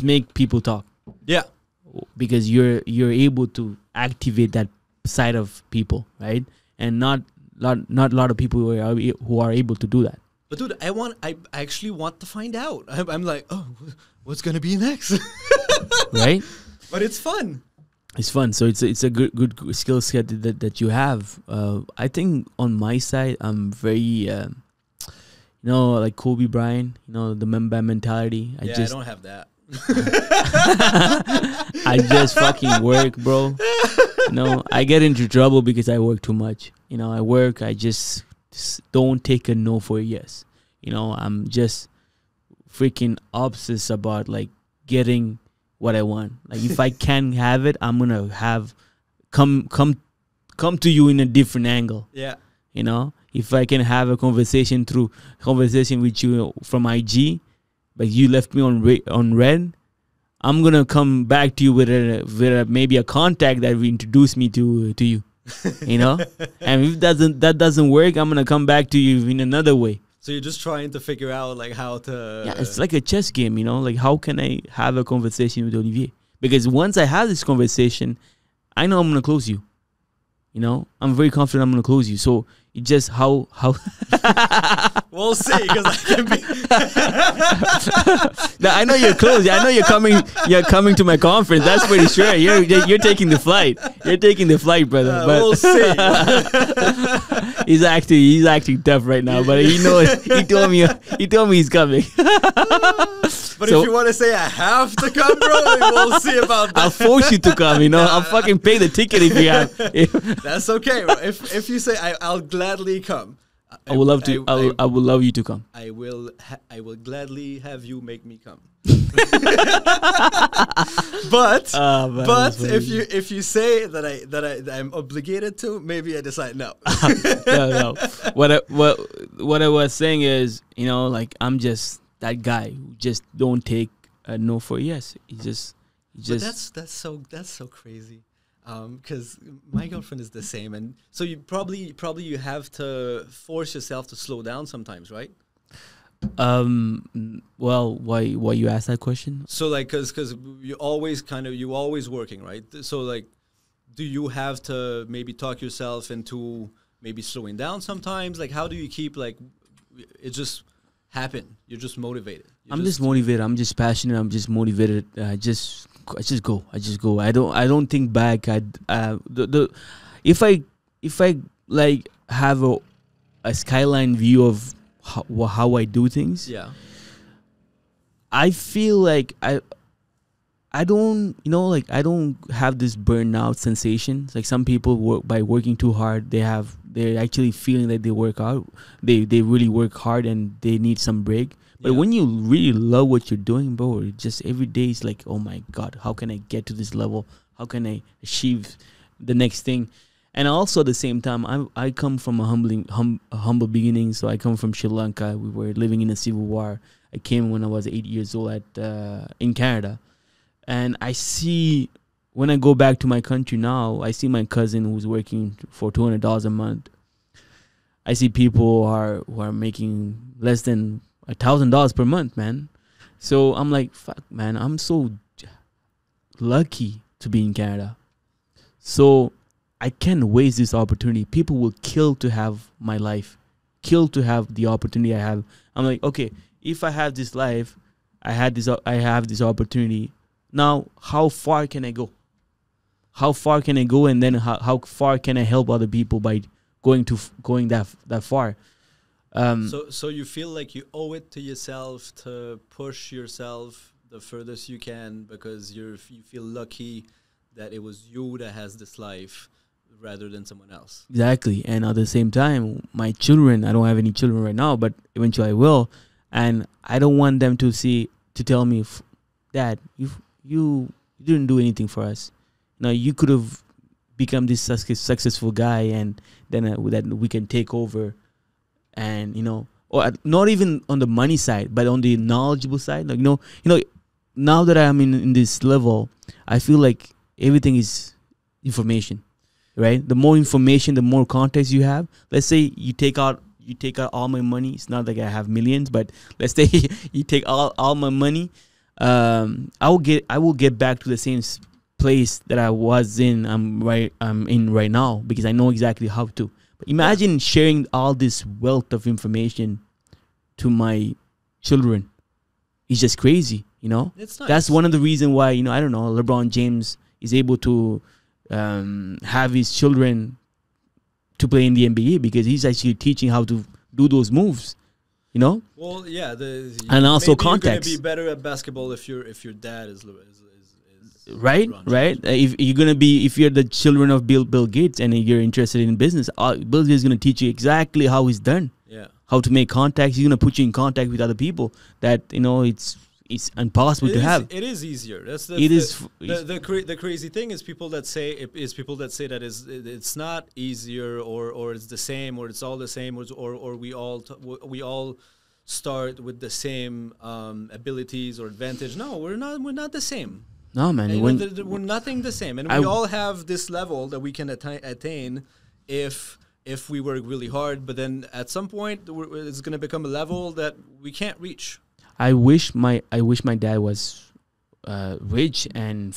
make people talk. Yeah, because you're able to activate that side of people, right? And not a lot of people who are able to do that. But dude, I actually want to find out. I'm like, oh, what's gonna be next? Right? But it's fun. It's fun. So it's a good skill set that you have. I think on my side, I'm very like Kobe Bryant. The Mamba mentality. I don't have that. I just fucking work, bro. I get into trouble because I work too much. I just don't take a no for a yes. I'm just freaking obsessed about like getting what I want. Like if I can have it, I'm gonna have come to you in a different angle. Yeah. You know, if I can have a conversation with you from IG, but you left me on red, I'm gonna come back to you with maybe a contact that will introduce me to you. You know, and if that doesn't work, I'm gonna come back to you in another way. So you're just trying to figure out like how to. Yeah, it's like a chess game, you know. Like how can I have a conversation with Olivier? Because once I have this conversation, I know I'm gonna close you. You know, I'm very confident I'm gonna close you. So it just how. We'll see, because I can be. No, I know you're close. I know you're coming. You're coming to my conference. That's pretty sure. You're taking the flight. You're taking the flight, brother. But we'll see. he's acting tough right now. But he knows. He told me he's coming. But if you want to say I have to come, bro, we'll see about that. I'll force you to come. You know, I'll fucking pay the ticket if you have. That's okay, bro. If you say I'll gladly come. I would love to. I would love you to come. I will gladly have you make me come. But if you say that I'm obligated to, maybe I decide no. No. What I was saying is, you know, like I'm just that guy who just don't take a no for a yes. But that's so crazy. Because my girlfriend is the same, and so you probably you have to force yourself to slow down sometimes, right? Well, why you ask that question? So like, because you always working, right? So like, do you have to maybe talk yourself into maybe slowing down sometimes? Like, how do you keep like it just happen? You're just motivated. I'm just motivated. I'm just passionate. I'm just motivated. I just go. I don't think back. If I like have a skyline view of how I do things. Yeah. I feel like I don't, you know, like I don't have this burnout sensation. Like some people by working too hard, they're actually feeling that they work out. They really work hard and they need some break. But when you really love what you're doing, bro, it just every day is like, oh my God, how can I get to this level? How can I achieve the next thing? And also at the same time, I come from a humble beginning. So I come from Sri Lanka. We were living in a civil war. I came when I was 8 years old in Canada. And I see, when I go back to my country now, I see my cousin who's working for $200 a month. I see people who are making less than $1,000 per month, man. So I'm like, fuck, man, I'm so lucky to be in Canada. So I can't waste this opportunity. People will kill to have my life, kill to have the opportunity I have. I'm like, okay, if I have this life, I have this opportunity. Now, how far can I go? How far can I go, and then how far can I help other people by going that far? So you feel like you owe it to yourself to push yourself the furthest you can, because you feel lucky that it was you that has this life rather than someone else. Exactly. And at the same time, my children, I don't have any children right now, but eventually I will, and I don't want them to tell me, Dad, you didn't do anything for us. Now you could have become this successful guy, and then that we can take over. And, you know, or not even on the money side, but on the knowledgeable side. Like, you know, now that I'm in this level, I feel like everything is information, right? The more information, the more context you have. Let's say you take out all my money. It's not like I have millions, but let's say you take all my money. I will get back to the same place that I was in. I'm in right now, because I know exactly how to. But imagine sharing all this wealth of information to my children. It's just crazy, you know? It's nice. That's one of the reasons why, you know, I don't know, LeBron James is able to have his children to play in the NBA, because he's actually teaching how to do those moves, you know? Well, yeah. And also maybe context. You're going to be better at basketball if your dad is right. If you're the children of Bill Gates and you're interested in business, Bill Gates is going to teach you exactly how it's done. Yeah. How to make contacts. He's going to put you in contact with other people that, you know, it's it's impossible to have. It is easier. The crazy thing is people that say that it's not easier or it's the same or it's all the same or we all start with the same abilities or advantage. No, we're not the same. No, man. We're nothing the same, and we all have this level that we can attain if we work really hard. But then at some point, it's going to become a level that we can't reach. I wish my dad was rich and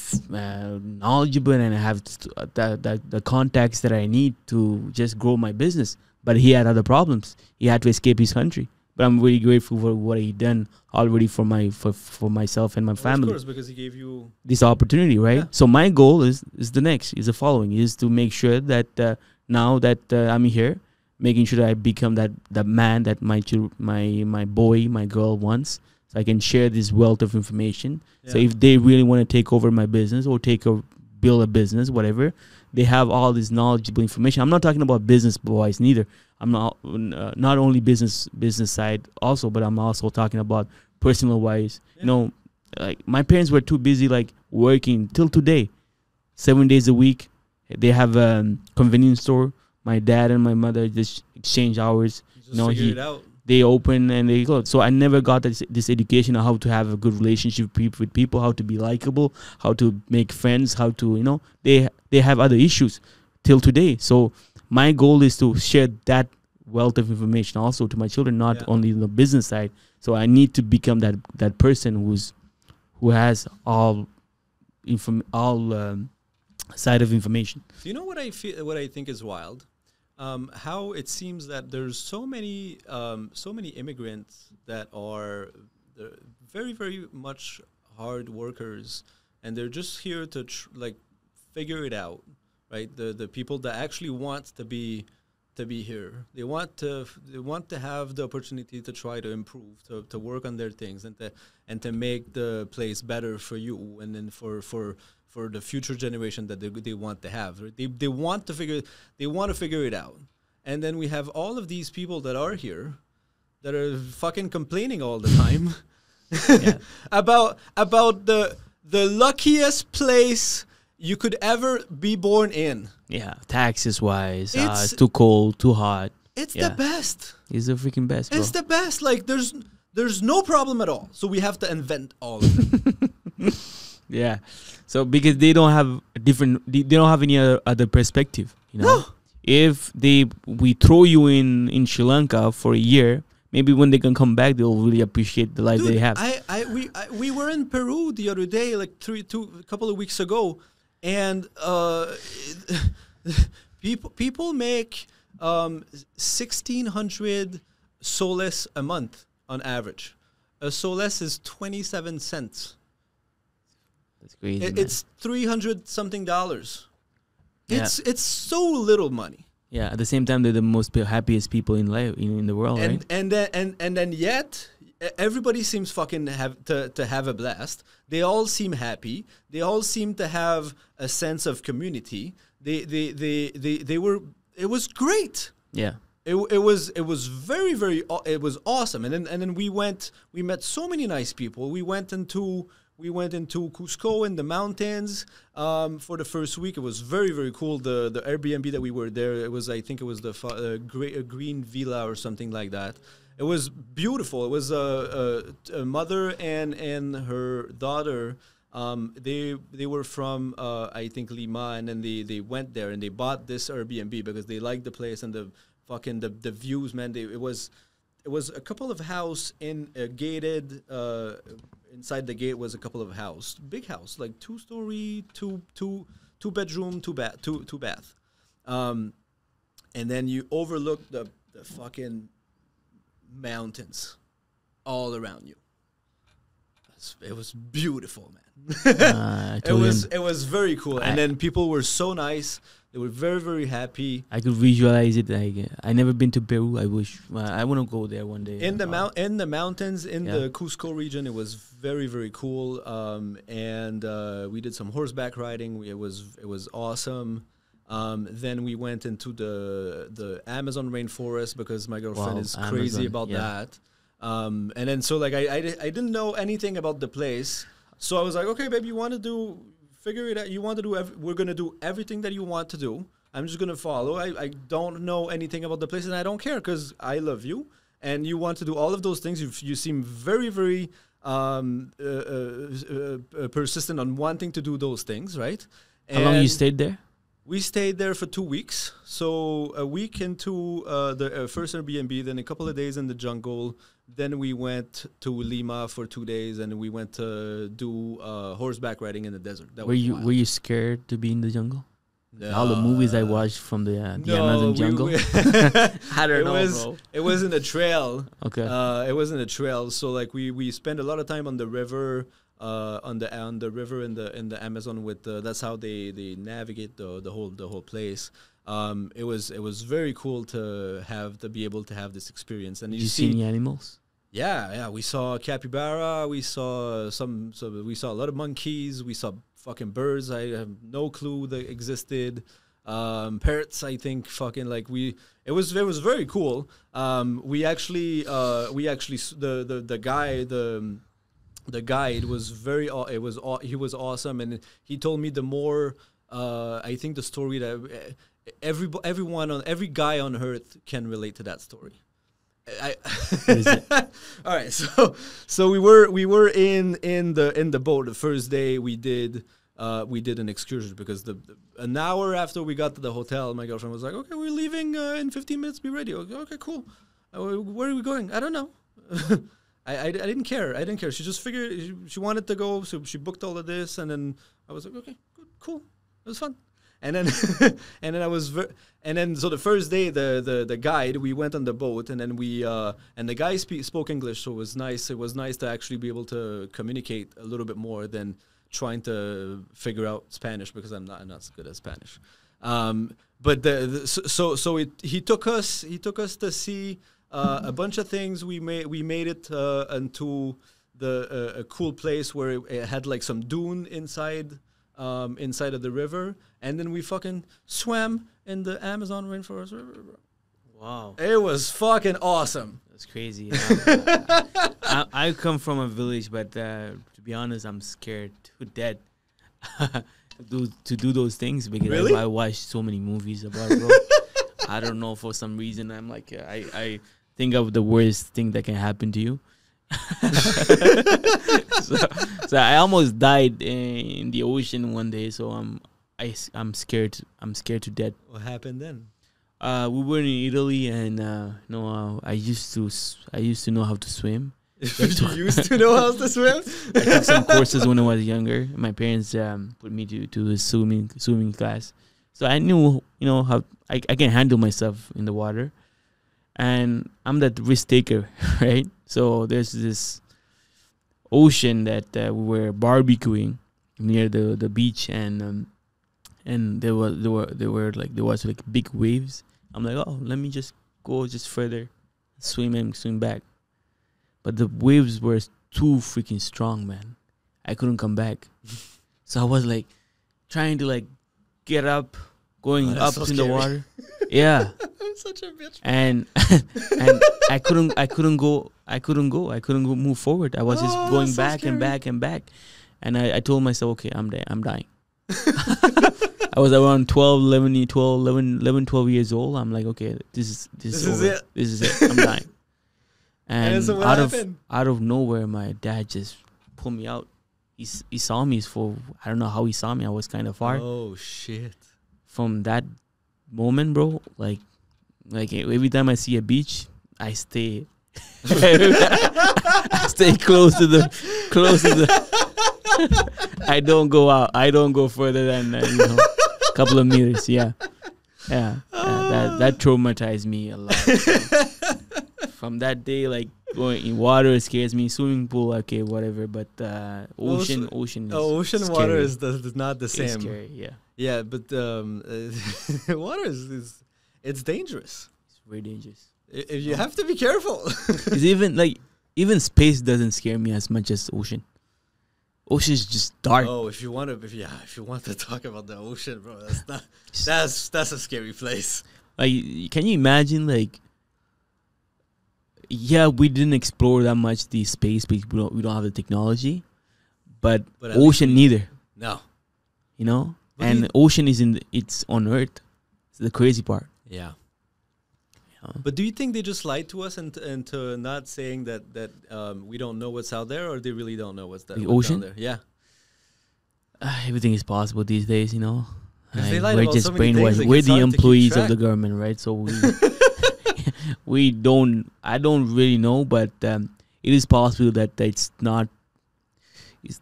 knowledgeable and have the contacts that I need to just grow my business. But he had other problems. He had to escape his country. But I'm really grateful for what he done already for myself and my family. Of course, because he gave you this opportunity, right? Yeah. So my goal is the following: is to make sure that now that I'm here, making sure that I become that man that my boy, my girl wants, so I can share this wealth of information. Yeah. So if they really want to take over my business or build a business, whatever, they have all this knowledgeable information. I'm not talking about business wise neither. I'm not only business side also, but I'm also talking about personal wise. Yeah. You know, like my parents were too busy like working till today, 7 days a week. They have a convenience store. My dad and my mother just exchange hours. Figure it out. They open and they go. So I never got this education on how to have a good relationship with people, how to be likable, how to make friends, how to, they have other issues till today. So my goal is to share that wealth of information also to my children, not only the business side. So I need to become that person who has all side of information. So you know what I think is wild? How it seems that there's so many immigrants that are very, very much hard workers, and they're just here to figure it out, right? The people that actually want to be here, they want to have the opportunity to try to improve, to work on their things, and to make the place better for you, and then for the future generation that they want to have. They want to figure it out. And then we have all of these people that are here that are fucking complaining all the time about the luckiest place you could ever be born in. Yeah, taxes wise, it's too cold, too hot. It's the best. It's the freaking best, bro. It's the best. Like there's no problem at all. So we have to invent all of it. Yeah. So because they don't have they don't have any other perspective, No. If we throw you in Sri Lanka for a year, maybe when they can come back, they'll really appreciate the life they have. We were in Peru the other day, like a couple of weeks ago, and people make 1,600 soles a month on average. A soles is 27 cents. That's crazy. It's $300 something. It's so little money. Yeah. At the same time, they're the most happiest people in life in the world, right? And then yet everybody seems fucking to have a blast. They all seem happy. They all seem to have a sense of community. They were. It was great. Yeah. It was very, very. It was awesome. And then we met so many nice people. We went into Cusco in the mountains for the first week. It was very, very cool. The Airbnb that we were there, I think it was the Green Villa or something like that. It was beautiful. It was a mother and her daughter. They were from I think Lima, and then they went there and they bought this Airbnb because they liked the place and the views, man. It was a couple of house in a gated. Inside the gate was a couple of big house, like 2-story, two bedroom, two bath. And then you overlook the fucking mountains all around you. It was beautiful, man. It was very cool. And then people were so nice. They were very, very happy. I could visualize it. I never been to Peru. I wish I want to go there one day. In the mountains in the Cusco region, it was very, very cool. And we did some horseback riding. It was awesome. Then we went into the Amazon rainforest because my girlfriend is crazy about that. And then so like I didn't know anything about the place, so I was like, okay, babe, you want to figure it out. You want to do. We're gonna do everything that you want to do. I'm just gonna follow. I don't know anything about the place, and I don't care because I love you, and you want to do all of those things. You seem very, very persistent on wanting to do those things, right? How long you stayed there? We stayed there for 2 weeks. So a week into the first Airbnb, then a couple of days in the jungle. Then we went to Lima for 2 days, and we went to do horseback riding in the desert. Were you scared to be in the jungle? No. All the movies I watched from the Amazon jungle. I don't know, bro. It wasn't a trail. Okay. It wasn't a trail. So like we spent a lot of time on the river. On the river in the Amazon with that's how they navigate the whole place. It was very cool to be able to have this experience. And you see any animals? Yeah, we saw capybara. We saw we saw a lot of monkeys. We saw fucking birds. I have no clue they existed. Parrots, I think. Fucking like it was very cool. We actually the guide was he was awesome, and he told me the more I think the story that every guy on earth can relate to that story. All right, so we were in the boat the first day. We did an excursion because an hour after we got to the hotel, my girlfriend was like, "Okay, we're leaving in 15 minutes. Be ready." Okay, cool. Where are we going? I don't know. I didn't care. She just figured she wanted to go, so she booked all of this, and then I was like, okay, good, cool, it was fun. And then so the first day, the guide, we went on the boat, and then and the guy spoke English, so it was nice. It was nice to actually be able to communicate a little bit more than trying to figure out Spanish, because I'm not so good at Spanish. But he took us to see. A bunch of things. We made it into a cool place where it had like some dune inside of the river, and then we fucking swam in the Amazon rainforest river. Wow, it was fucking awesome. That's crazy. I come from a village, but to be honest, I'm scared to death to do those things because really? I watched so many movies about it, bro. I don't know, for some reason I'm like I think of the worst thing that can happen to you. so I almost died in the ocean one day. So I'm scared. I'm scared to death. What happened then? We were in Italy, and I used to know how to swim. You used to know how to swim? I took some courses when I was younger. My parents put me to a swimming class, so I knew how I can handle myself in the water. And I'm that risk taker, right? So there's this ocean that we were barbecuing near the beach, and there was like big waves. I'm like, oh, let me just go further, swim back. But the waves were too freaking strong, man. I couldn't come back. So I was like trying to like get up, going up in the water. Yeah. I'm such a bitch. And I couldn't go move forward. I was just going so back scary. and back. And I told myself, okay, I'm dying. I was around 11, 12 years old. I'm like, okay, this is it. This is it. I'm dying. And so out of nowhere, my dad just pulled me out. He saw me I don't know how he saw me. I was kind of far. Oh shit. From that moment, bro, like every time I see a beach, I stay I stay close to the I don't go out. I don't go further than a couple of meters. Yeah. That traumatized me a lot. From that day, like going in water scares me. Swimming pool, okay, whatever. But ocean ocean scary. Water is not the same. It's scary, yeah. Yeah, but water is it's dangerous. It's very dangerous. You have to be careful. It's even space doesn't scare me as much as ocean. Ocean is just dark. Oh, if you want to talk about the ocean, bro, that's a scary place. Like, can you imagine, like, yeah, we didn't explore that much the space because we don't have the technology, but at ocean neither. No. You know, But and ocean is it's on Earth. It's the crazy part. Yeah. But do you think they just lied to us and to not saying that we don't know what's out there, or they really don't know what's ocean? down there? Yeah. Everything is possible these days, you know. They lied We're about just so many things, brainwashed. like, We're it's the hard to keep employees of track. the government, right? So we I don't really know, but it is possible that it's not.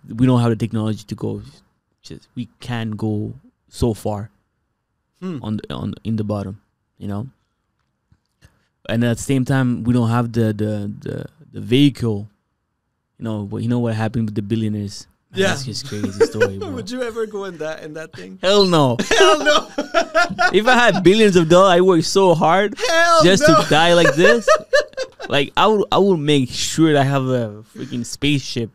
We don't have the technology to go. We can go so far in the bottom, you know. And at the same time, we don't have the vehicle. You know what happened with the billionaires. Man, Yeah. that's just crazy story, bro. Would you ever go in that thing? Hell no. Hell no. If I had billions of dollars, I work so hard Hell just no. to die like this. Like I would make sure that I have a freaking spaceship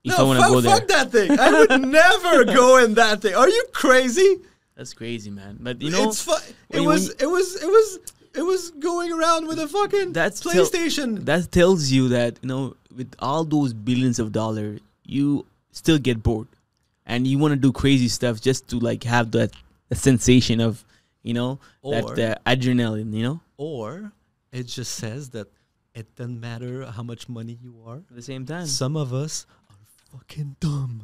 if I want to go there. Fuck that thing. I would never go in that thing. Are you crazy? That's crazy, man. But you know, It's it was going around with a fucking PlayStation. That tells you that, you know, with all those billions of dollars, you still get bored, and you want to do crazy stuff just to like have that sensation of, you know, that adrenaline, you know. Or it just says that it doesn't matter how much money you are. At the same time, Some of us are fucking dumb.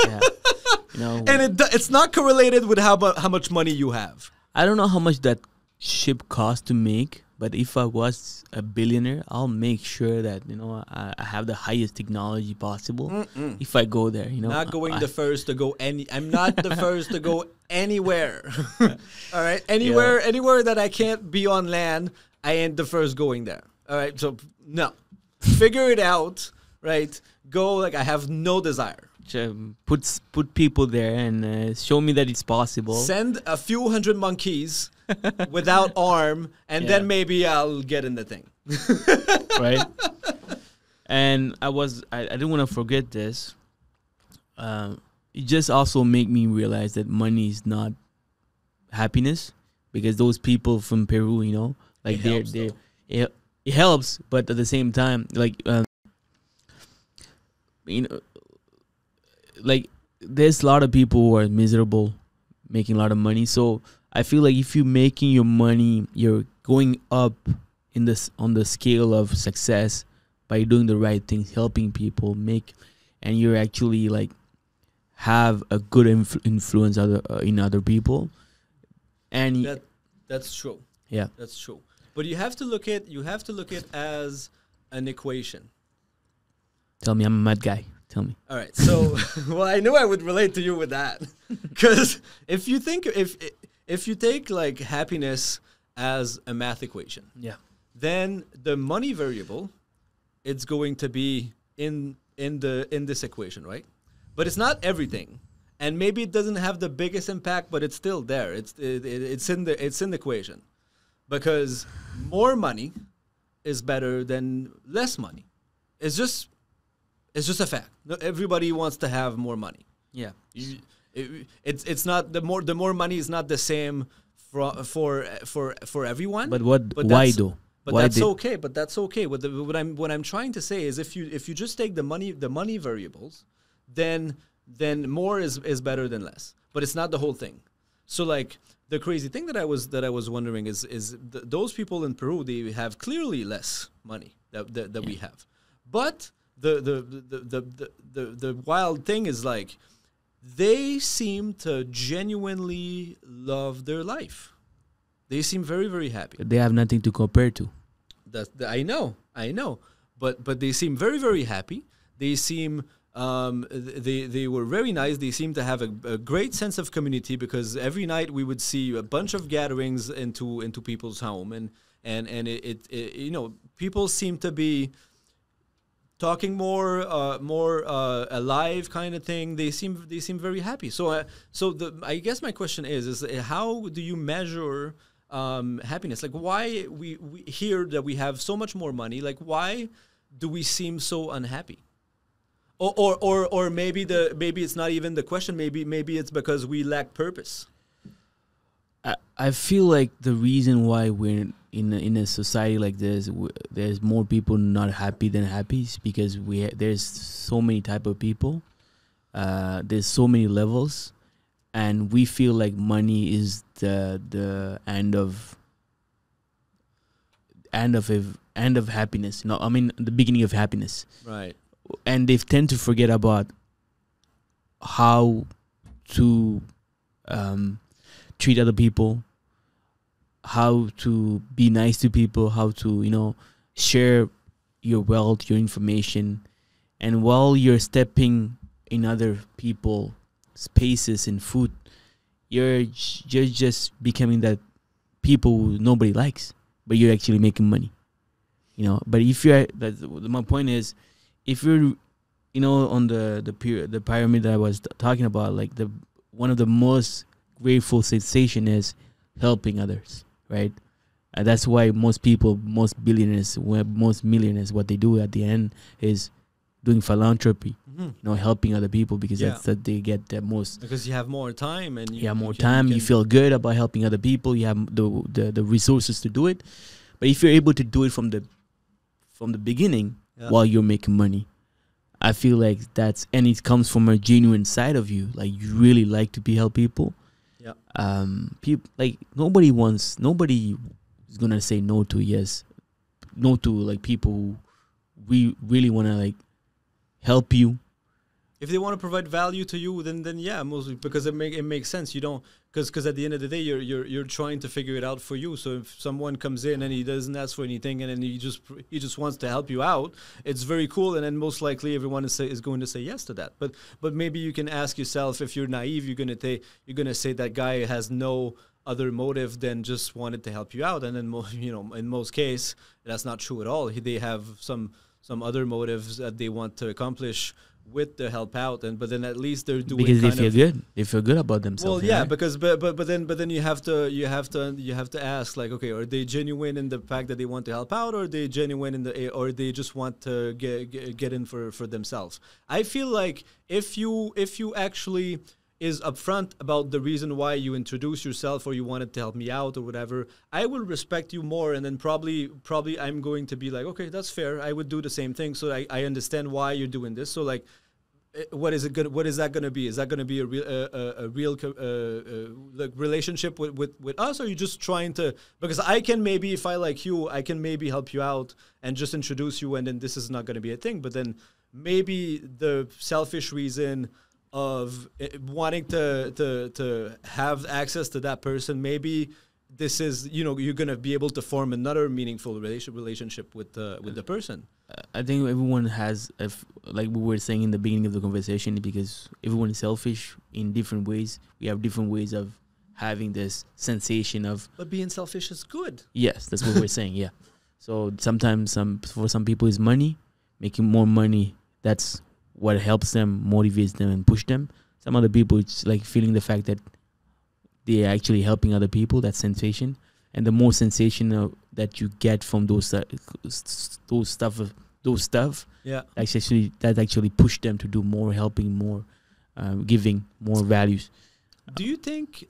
yeah, you know. And it's not correlated with how much money you have. I don't know how much that ship cost to make, but if I was a billionaire, I'll make sure that, you know, I have the highest technology possible. If I go there, you know. Not going the first to go I'm not the first to go anywhere. All right, anywhere that I can't be on land, I ain't the first going there. All right, so no, figure it out. Right, go like I have no desire. Put people there and show me that it's possible. Send a few hundred monkeys without arm, and then maybe I'll get in the thing. Right. And I didn't want to forget this. It just also made me realize that money is not happiness, because those people from Peru, you know, like it helps, but at the same time, like you know, like there's a lot of people who are miserable, making a lot of money. So I feel like if you're making your money, you're going up on the scale of success by doing the right things, helping people and you're actually like have a good influence in other people. And that's true. Yeah, that's true. But you have to look at as an equation. Tell me, I'm a mad guy. Tell me. All right. So, well, I knew I would relate to you with that, because if you take like happiness as a math equation, then the money variable, it's going to be in this equation, right? But it's not everything, and maybe it doesn't have the biggest impact, but it's still there. It's in the equation, because more money is better than less money. It's just a fact. Everybody wants to have more money. Yeah. It's not the more money is not the same for everyone. But why though? But that's okay. But that's okay. What I'm trying to say is, if you just take the money variables, then more is better than less. But it's not the whole thing. So like the crazy thing that I was wondering is those people in Peru, they have clearly less money that we have, but the wild thing is, like, they seem to genuinely love their life. They seem very, very happy. But they have nothing to compare to. I know. But they seem very, very happy. They seem they were very nice. They seem to have a great sense of community, because every night we would see a bunch of gatherings into people's home, and it you know, people seem to be talking more alive, kind of thing. They seem very happy. So I guess my question is how do you measure happiness? Like, why we hear that we have so much more money? Like, why do we seem so unhappy? Or maybe it's not even the question. Maybe it's because we lack purpose. I feel like the reason why we're in a society like this, there's more people not happy than happy because there's so many type of people. There's so many levels, and we feel like money is the end of happiness. No, I mean the beginning of happiness. Right. And they tend to forget about how to treat other people, how to be nice to people, how to share your wealth, your information. And while you're stepping in other people spaces and food, you're just becoming that people who nobody likes, but you're actually making money. But if my point is, if you're on the pyramid that I was talking about, like one of the most grateful sensation is helping others, right? And that's why most people, most billionaires, most millionaires, what they do at the end is doing philanthropy, helping other people, because that's that they get the most. Because you have more time and you feel good about helping other people. You have the resources to do it. But if you're able to do it from the beginning while you're making money, I feel like and it comes from a genuine side of you. Like you really like to help people. Yeah. People like nobody is gonna say no to like people who we really wanna like help you. If they want to provide value to you, then yeah, mostly because it makes sense. You don't because at the end of the day, you're trying to figure it out for you. So if someone comes in and he doesn't ask for anything and then he just wants to help you out, it's very cool. And then most likely everyone is going to say yes to that. But maybe you can ask yourself, if you're naive, you're gonna say that guy has no other motive than just wanted to help you out. And then in most cases, that's not true at all. They have some other motives that they want to accomplish with the help out, but then at least they're doing because they feel good about themselves. Well, yeah, right? Because but then you have to ask, like, okay, are they genuine in the fact that they want to help out, or are they genuine or they just want to get in for themselves? I feel like if you actually is upfront about the reason why you introduce yourself or you wanted to help me out or whatever, I will respect you more, and then probably I'm going to be like, okay, that's fair. I would do the same thing, so I understand why you're doing this. So like, what is that going to be? Is that going to be a real like relationship with us, or are you just trying to? Because I can maybe, if I like you, I can maybe help you out and just introduce you, and then this is not going to be a thing. But then maybe the selfish reason of wanting to have access to that person, maybe this is, you're going to be able to form another meaningful relationship with the person. I think everyone has, like we were saying in the beginning of the conversation, because everyone is selfish in different ways. We have different ways of having this sensation of... But being selfish is good. Yes, that's what we're saying, yeah. So sometimes for some people it's money, making more money, that's what helps them, motivates them, and push them. Some other people, it's like feeling the fact that they're actually helping other people, that sensation. And the more sensation that you get from those stuff, yeah, that actually push them to do more, helping more, giving more values. Do you think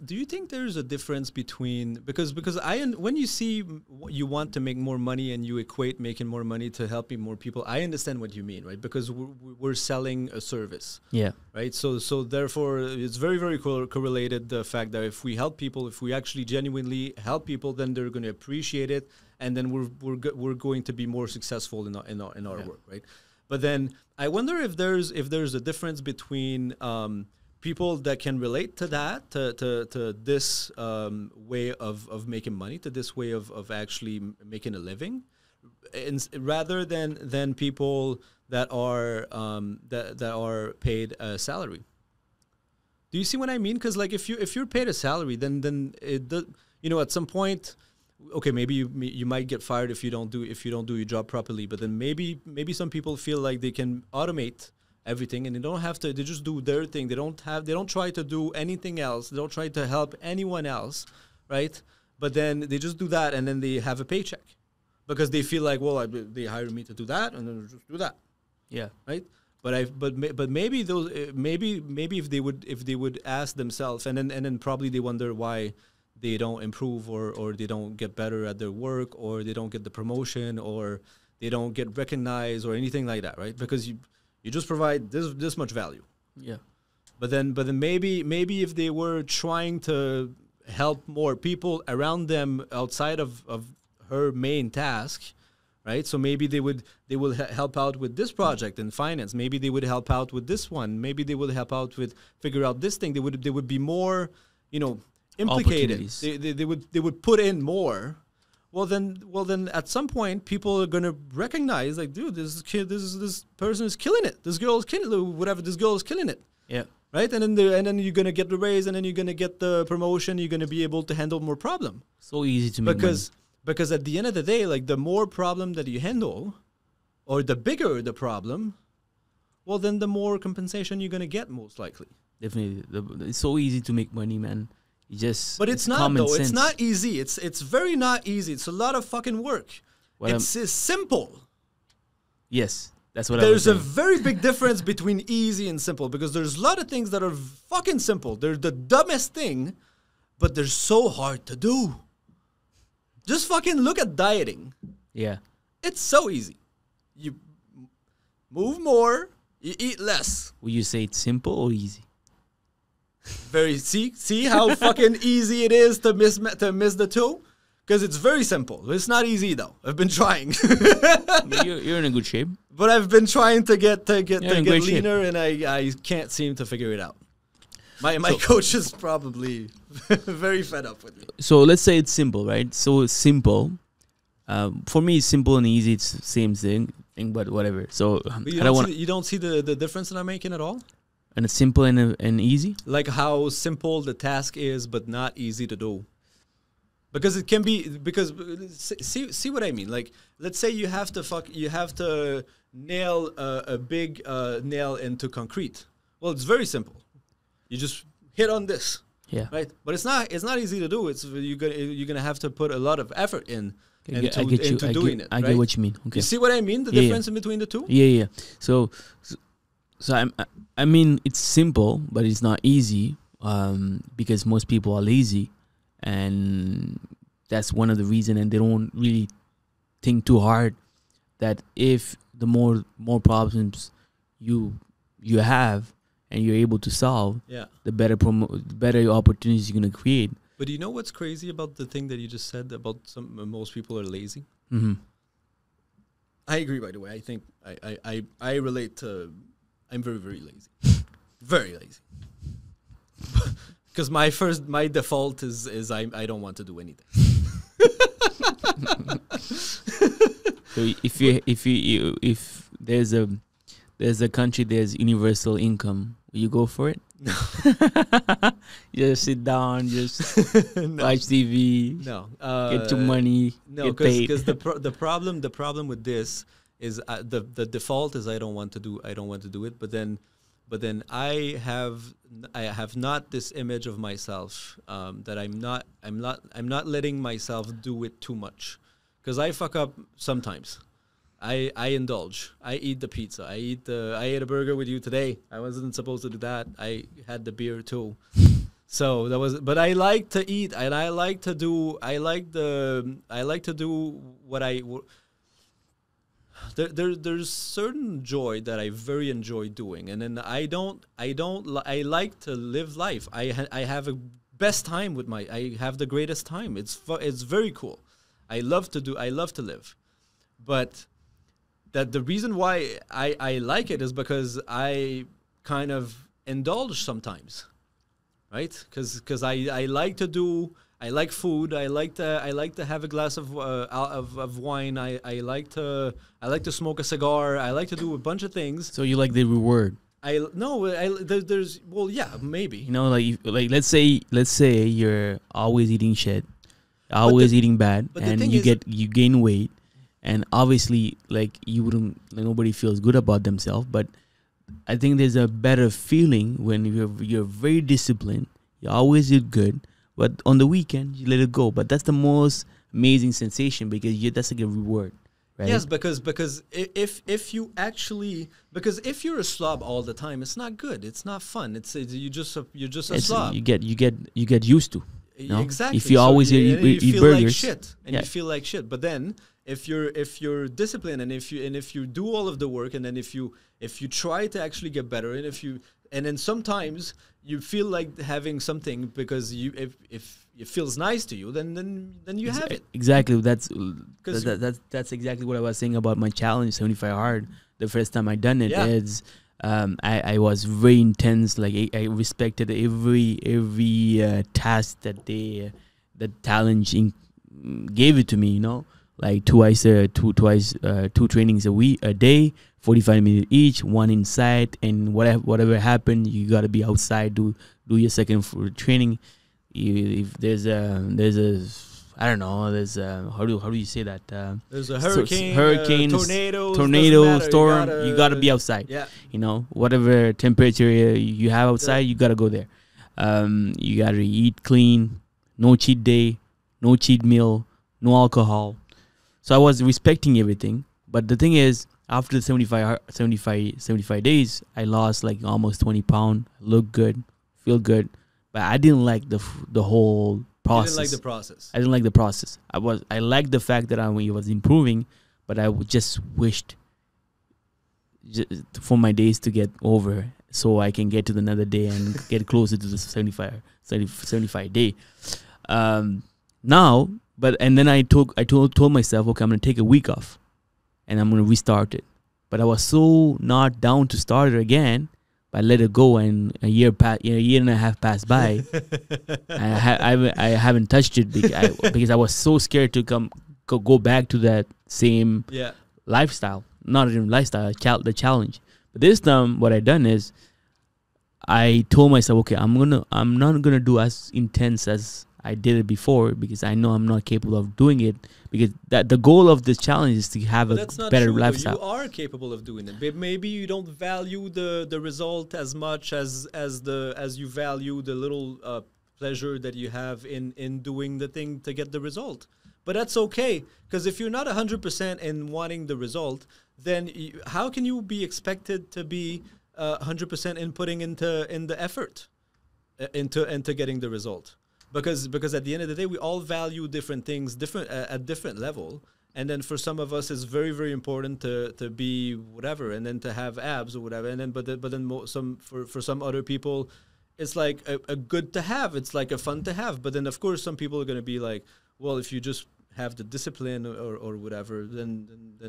there's a difference between, because when you see you want to make more money and you equate making more money to helping more people, I understand what you mean, right? Because we're selling a service, yeah, right? So therefore it's very, very correlated, the fact that if we help people, if we actually genuinely help people, then they're going to appreciate it, and then we're going to be more successful in our work, right? But then I wonder if there's a difference between people that can relate to that, to this way of making money, to this way of actually making a living, and rather than people that are paid a salary. Do you see what I mean? Because like if you're paid a salary, then it does, at some point, okay, maybe you might get fired if you don't do your job properly. But then maybe some people feel like they can automate everything, and they don't have to. They just do their thing. They don't try to do anything else. They don't try to help anyone else, right? But then they just do that, and then they have a paycheck because they feel like, well, they hired me to do that, and then just do that. Yeah, right. But maybe those maybe if they would ask themselves, and then probably they wonder why they don't improve or they don't get better at their work or they don't get the promotion or they don't get recognized or anything like that, right? Because you just provide this much value. Yeah. But then maybe if they were trying to help more people around them outside of her main task, right? So maybe they will help out with this project in finance. Maybe they would help out with this one. Maybe they would help out with figure out this thing. They would be more, implicated. They would put in more. Well then at some point people are gonna recognize like, dude, this person is killing it. This girl is killing it. Whatever, this girl is killing it. Yeah. Right, and then you're gonna get the raise, and then you're gonna get the promotion. You're gonna be able to handle more problem. So easy to make money. Because at the end of the day, like the more problem that you handle, or the bigger the problem, well then the more compensation you're gonna get most likely. Definitely, it's so easy to make money, man. But it's not though. Sense. It's not easy. It's very not easy. It's a lot of fucking work. It's simple. Yes. That's what There's a very big difference between easy and simple because there's a lot of things that are fucking simple. They're the dumbest thing, but they're so hard to do. Just fucking look at dieting. Yeah. It's so easy. You move more, you eat less. Will you say it's simple or easy? See how fucking easy it is to miss the two? Because it's very simple. It's not easy though. I've been trying. You're in a good shape. But I've been trying to get leaner, and I can't seem to figure it out. My coach is probably very fed up with me. So let's say it's simple, right? So it's simple. For me, it's simple and easy. It's the same thing, but whatever. So you don't see the difference that I'm making at all? And it's simple and easy? Like how simple the task is, but not easy to do. Because it can be see what I mean. Like let's say you have to nail a big nail into concrete. Well, it's very simple. You just hit on this. Yeah. Right. But it's not easy to do. It's you're gonna have to put a lot of effort in into doing it. I get what you mean. Okay. You see what I mean? The difference in between the two. Yeah. So I mean it's simple, but it's not easy because most people are lazy. And that's one of the reasons, and they don't really think too hard that if the more problems you have and you're able to solve, the better opportunities you're gonna create. But do you know what's crazy about the thing that you just said about most people are lazy? Mm-hmm. I agree. By the way, I think I relate to. I'm very very lazy, very lazy. Because my default is I don't want to do anything. So if there's a country there's universal income, will you go for it? No. You just sit down, just watch TV. No. Get your money. No, because the problem with this is the default is I don't want to do it, but then I have not this image of myself that I'm not letting myself do it too much, because I fuck up sometimes. I indulge. I eat the pizza. I ate a burger with you today. I wasn't supposed to do that. I had the beer too. So that was. But I like to eat, and I like to do what I. There's certain joy that I very enjoy doing, and then I like to live life. I have a best time with I have the greatest time. It's very cool. I love to live, but that the reason why I like it is because I kind of indulge sometimes, right? Because I like to do. I like food. I like to have a glass of wine. I like to smoke a cigar. I like to do a bunch of things. So you like the reward? There's maybe. Like let's say you're always eating shit, always eating bad, and you gain weight, and obviously like nobody feels good about themselves. But I think there's a better feeling when you're very disciplined. You always eat good. But on the weekend, you let it go. But that's the most amazing sensation because that's like a reward, right? Yes, because if you're a slob all the time, it's not good. It's not fun. You're just a slob. You get used to. You know? Exactly. If you always eat feel burgers, like shit, and you feel like shit. But then if you're disciplined, and if you do all of the work, and then if you try to actually get better, and then sometimes you feel like having something because if it feels nice to you, then you have it. Exactly. That's exactly what I was saying about my challenge 75 hard. The first time I done it is I was very intense. Like I respected every task that the challenge gave it to me. You know, like two trainings a day, 45 minutes each, one inside, and whatever happened, you gotta be outside. Do your second training. If there's a I don't know. There's how do you say that? There's a hurricane, tornado, storm. You gotta be outside. Yeah. You know, whatever temperature you have outside, you gotta go there. You gotta eat clean. No cheat day. No cheat meal. No alcohol. So I was respecting everything. But the thing is, after the 75 days, I lost like almost 20 pounds. Look good, feel good. But I didn't like the whole process. You didn't like the process. I didn't like the process. I liked the fact that I was improving, but I just wished for my days to get over so I can get to another day and get closer to the 75 day. Now, and then I told myself, okay, I'm gonna take a week off, and I'm gonna restart it. But I was so not down to start it again. I let it go, and a year and a half passed by. I haven't touched it because I was so scared to go back to that same lifestyle. Not even lifestyle, the challenge. But this time, what I done is, I told myself, okay, I'm not gonna do as intense as I did it before because I know I'm not capable of doing it. Because the goal of this challenge is to have a better lifestyle. You are capable of doing it. But maybe you don't value the result as much as you value the little pleasure that you have in doing the thing to get the result. But that's okay, because if you're not 100% in wanting the result, then how can you be expected to be 100% in putting in the effort into getting the result? Because at the end of the day, we all value different things at different level. And then for some of us, it's very, very important to be whatever, and then to have abs or whatever. And then for some other people, it's like a good to have. It's like a fun to have. But then of course, some people are going to be like, well, if you just have the discipline or whatever, then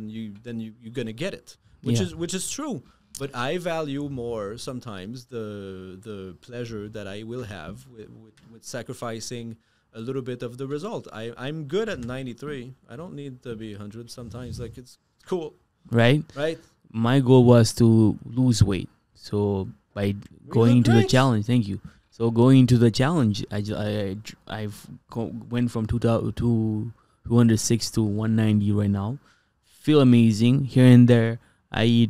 you're going to get it, which is true. But I value more sometimes the pleasure that I will have with sacrificing a little bit of the result. I'm good at 93. I don't need to be 100 sometimes. Like, it's cool. Right? Right. My goal was to lose weight. So by going into the challenge, thank you. So going into the challenge, I've went from 206 to 190 right now. Feel amazing. Here and there, I eat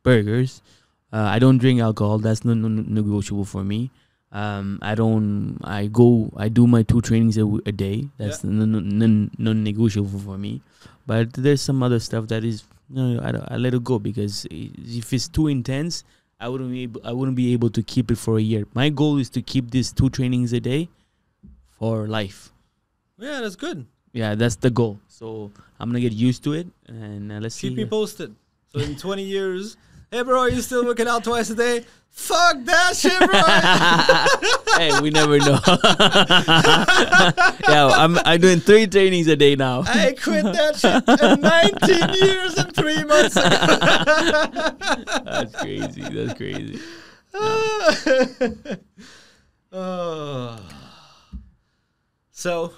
burgers. I don't drink alcohol. That's non-negotiable for me. I do my 2 trainings a day. That's non-negotiable for me. But there's some other stuff that is, I let it go, because if it's too intense, I wouldn't be able to keep it for a year. My goal is to keep these 2 trainings a day for life. Yeah, that's good. Yeah, that's the goal. So I'm gonna get used to it, and let's see. Keep me posted. So in 20 years, hey bro, are you still working out twice a day? Fuck that shit, bro. Hey, we never know. Yeah, I'm doing 3 trainings a day now. I quit that shit 19 years and 3 months ago. That's crazy. Yeah. So,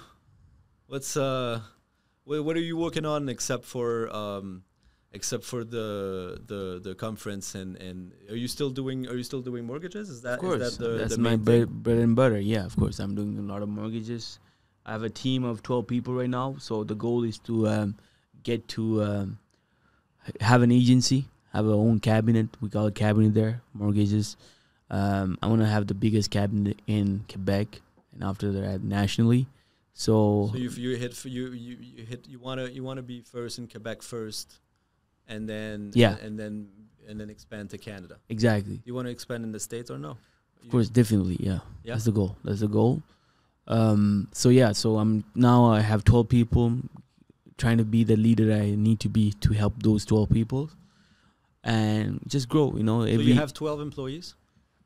what are you working on except for the conference, and are you still doing mortgages? Is that, of course, that's my bread and butter. Yeah, of course, I'm doing a lot of mortgages. I have a team of 12 people right now, so the goal is to get to have an agency, have our own cabinet. We call it cabinet there, mortgages. I want to have the biggest cabinet in Quebec, and after that nationally. So you want to be first in Quebec first. And then and then expand to Canada. Exactly. You want to expand in the States or no? Of course, definitely. Yeah. That's the goal. So yeah, so I have 12 people, trying to be the leader I need to be to help those 12 people and just grow. So you have 12 employees?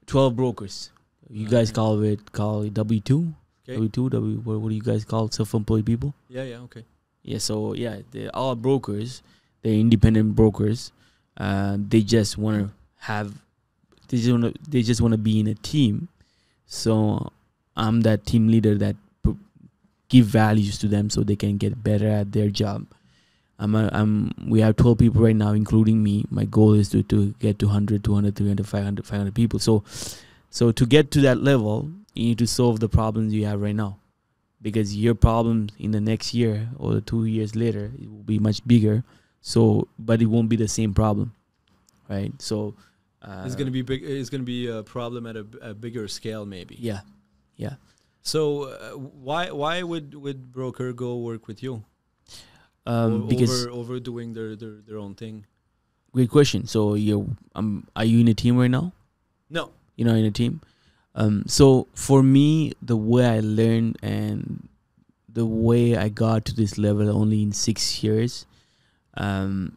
12 brokers. You guys call it W2. Okay. W2. What do you guys call self-employed people? Yeah. Okay. Yeah. So yeah, they're all brokers. They're independent brokers. They just want to have. They just want to be in a team. So I'm that team leader that give values to them so they can get better at their job. We have 12 people right now, including me. My goal is to get to 100, 200, 300, 500 people. So to get to that level, you need to solve the problems you have right now. Because your problems in the next year or 2 years later, it will be much bigger. So, but it won't be the same problem, right? So it's gonna be big. It's gonna be a problem at a bigger scale, maybe. Yeah. So why would broker go work with you? Because over doing their own thing. Great question. So are you in a team right now? No. You're not in a team. So for me, the way I learned and the way I got to this level only in 6 years,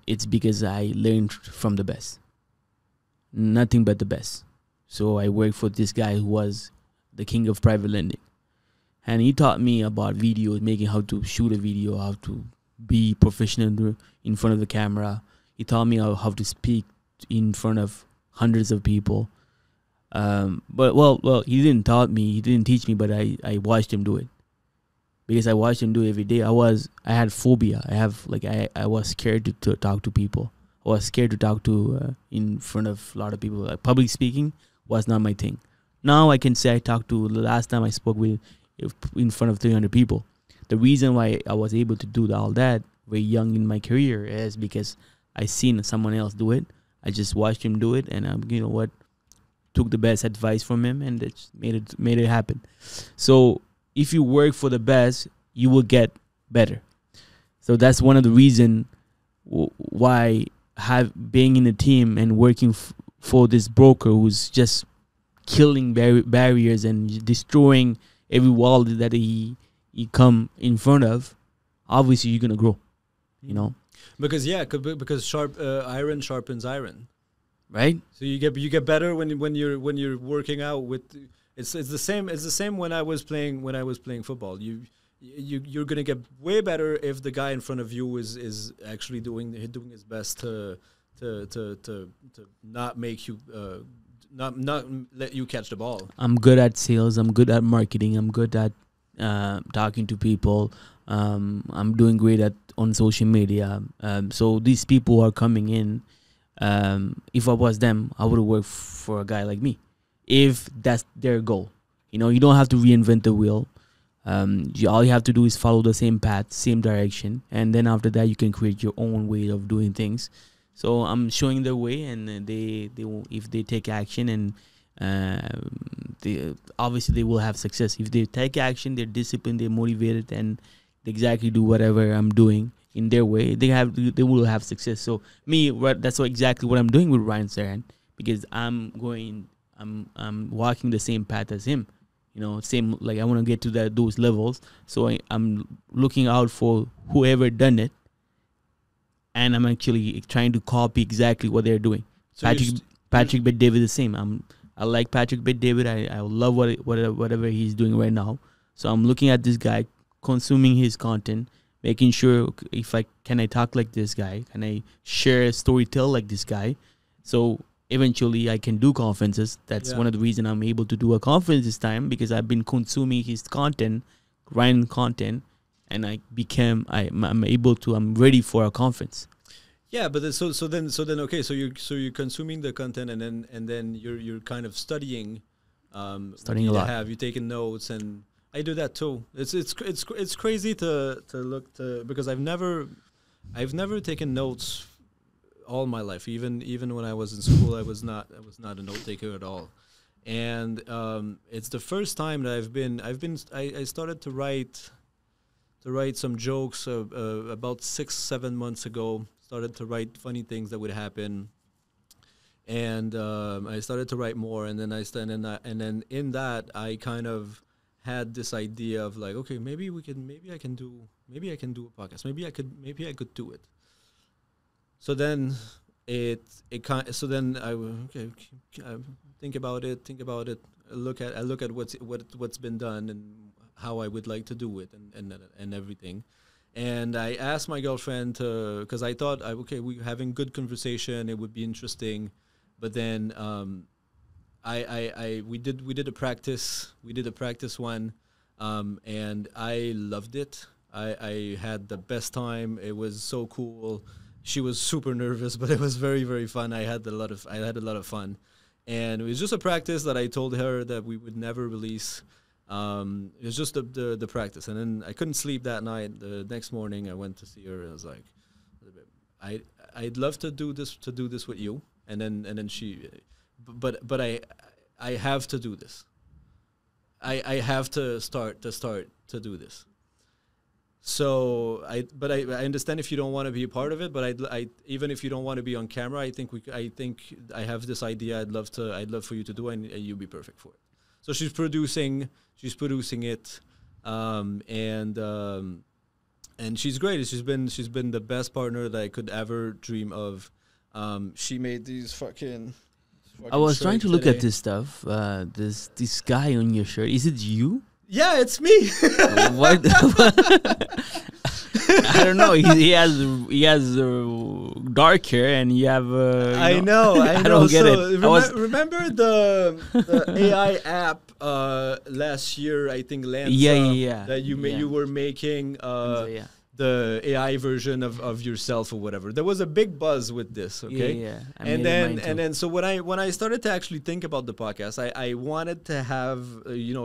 it's because I learned from the best. Nothing but the best. So I worked for this guy who was the king of private lending. And he taught me about videos, making how to shoot a video, how to be professional in front of the camera. He taught me how to speak in front of hundreds of people. But he didn't teach me, but I watched him do it. Because I watched him do it every day. I had phobia. I was scared to talk to people. I was scared to talk to in front of a lot of people. Like public speaking was not my thing. Now I can say the last time I spoke in front of 300 people. The reason why I was able to do all that very young in my career is because I seen someone else do it. I just watched him do it, and took the best advice from him, and it made it happen. So if you work for the best, you will get better. So that's one of the reasons why being in a team and working for this broker who's just killing barriers and destroying every wall that he come in front of. Obviously, you're gonna grow. Because iron sharpens iron. Right. So you get better when you're working out with. It's the same when I was playing football. You're gonna get way better if the guy in front of you is actually doing his best to not make you not let you catch the ball. I'm good at sales. I'm good at marketing. I'm good at talking to people. I'm doing great on social media. So these people are coming in. If I was them, I would have worked for a guy like me. If that's their goal, you don't have to reinvent the wheel. All you have to do is follow the same path, same direction, and then after that, you can create your own way of doing things. So I'm showing the way, and they will, if they take action, and they will have success. If they take action, they're disciplined, they're motivated, and they exactly do whatever I'm doing in their way, they will have success. So that's exactly what I'm doing with Ryan Serhan, because I'm walking the same path as him. Same, like I want to get to those levels. So I'm looking out for whoever done it, and I'm actually trying to copy exactly what they're doing. So Patrick Bet-David the same. I like Patrick Bet-David. I love whatever he's doing right now. So I'm looking at this guy, consuming his content, making sure can I talk like this guy? Can I share a storytell like this guy? So eventually I can do conferences. That's one of the reasons I'm able to do a conference this time, because I've been consuming his content, Ryan content, and I'm ready for a conference. Yeah, but so you're consuming the content, and then you're kind of studying a lot. You're taking notes, and I do that too. It's crazy to look to, because I've never taken notes all my life. Even when I was in school, I was not a note taker at all. And it's the first time that I started to write some jokes about 6-7 months ago. Started to write funny things that would happen, and I started to write more. And then in that I kind of had this idea of like, okay, maybe I can do a podcast. Maybe I could do it. So then so then I think about it. I look at what's been done and how I would like to do it and everything. And I asked my girlfriend because I thought, we having good conversation, it would be interesting. But then we did a practice. We did a practice one, and I loved it. I had the best time. It was so cool. She was super nervous, but it was very, very fun. I had a lot of fun, and it was just a practice that I told her that we would never release. It was just the practice, and then I couldn't sleep that night. The next morning, I went to see her, and I was like, I'd love to do this with you, and then she, but I have to do this. I have to start to do this. So I understand if you don't want to be a part of it, but I even if you don't want to be on camera, I think I have this idea. I'd love for you to do it, and you'd be perfect for it. So she's producing it, and she's great. She's been the best partner that I could ever dream of. She made these fucking I was trying to look at this stuff. This guy on your shirt. Is it you? Yeah, it's me. What? I don't know. He has dark hair, and you have. I know. I don't get it. Remember the AI app last year? I think Lance. Yeah. That you were making. The AI version of yourself or whatever. There was a big buzz with this, okay? Yeah. And then so when I started to actually think about the podcast, I wanted to have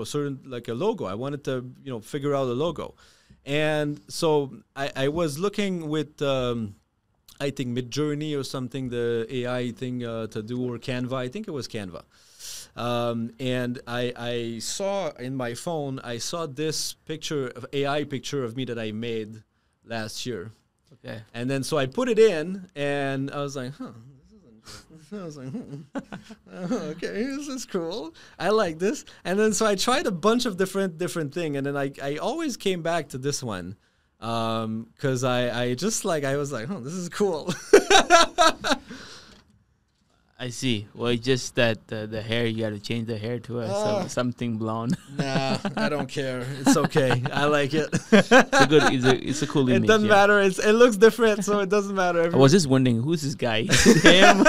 certain like a logo. I wanted to figure out a logo, and so I was looking with I think Midjourney or something, the AI thing to do, or Canva. I think it was Canva. And I saw in my phone, I saw this AI picture of me that I made last year. Okay. And then so I put it in, and I was like, I was like, okay, this is cool. I like this. And then so I tried a bunch of different thing, and then I always came back to this one. Because I just like, I was like, this is cool. I see. Well, it's just that the hair, you got to change the hair to something blonde. Nah, I don't care. It's okay. I like it. It's a cool image. It doesn't matter. It looks different, so it doesn't matter. I was just wondering, who's this guy? Him?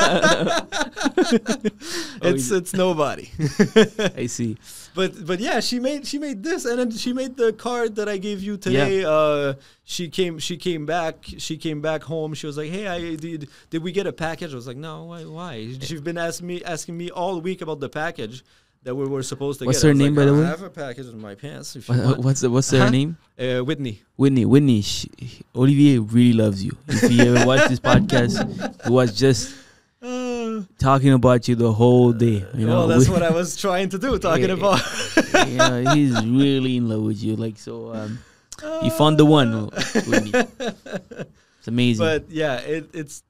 It's nobody. I see. But yeah, she made this, and then she made the card that I gave you today. Yeah. She came back home. She was like, "Hey, did we get a package?" I was like, "No, why?" She's been asking me all week about the package that we were supposed to get. What's her name, by the way? I have a package in my pants. If you want. What's her name? Whitney. Whitney. Olivier really loves you. If you ever watch this podcast, he was just talking about you the whole day. Well, that's what I was trying to do, talking about. He's really in love with you. Like, so he found the one, Whitney. It's amazing. But yeah, it is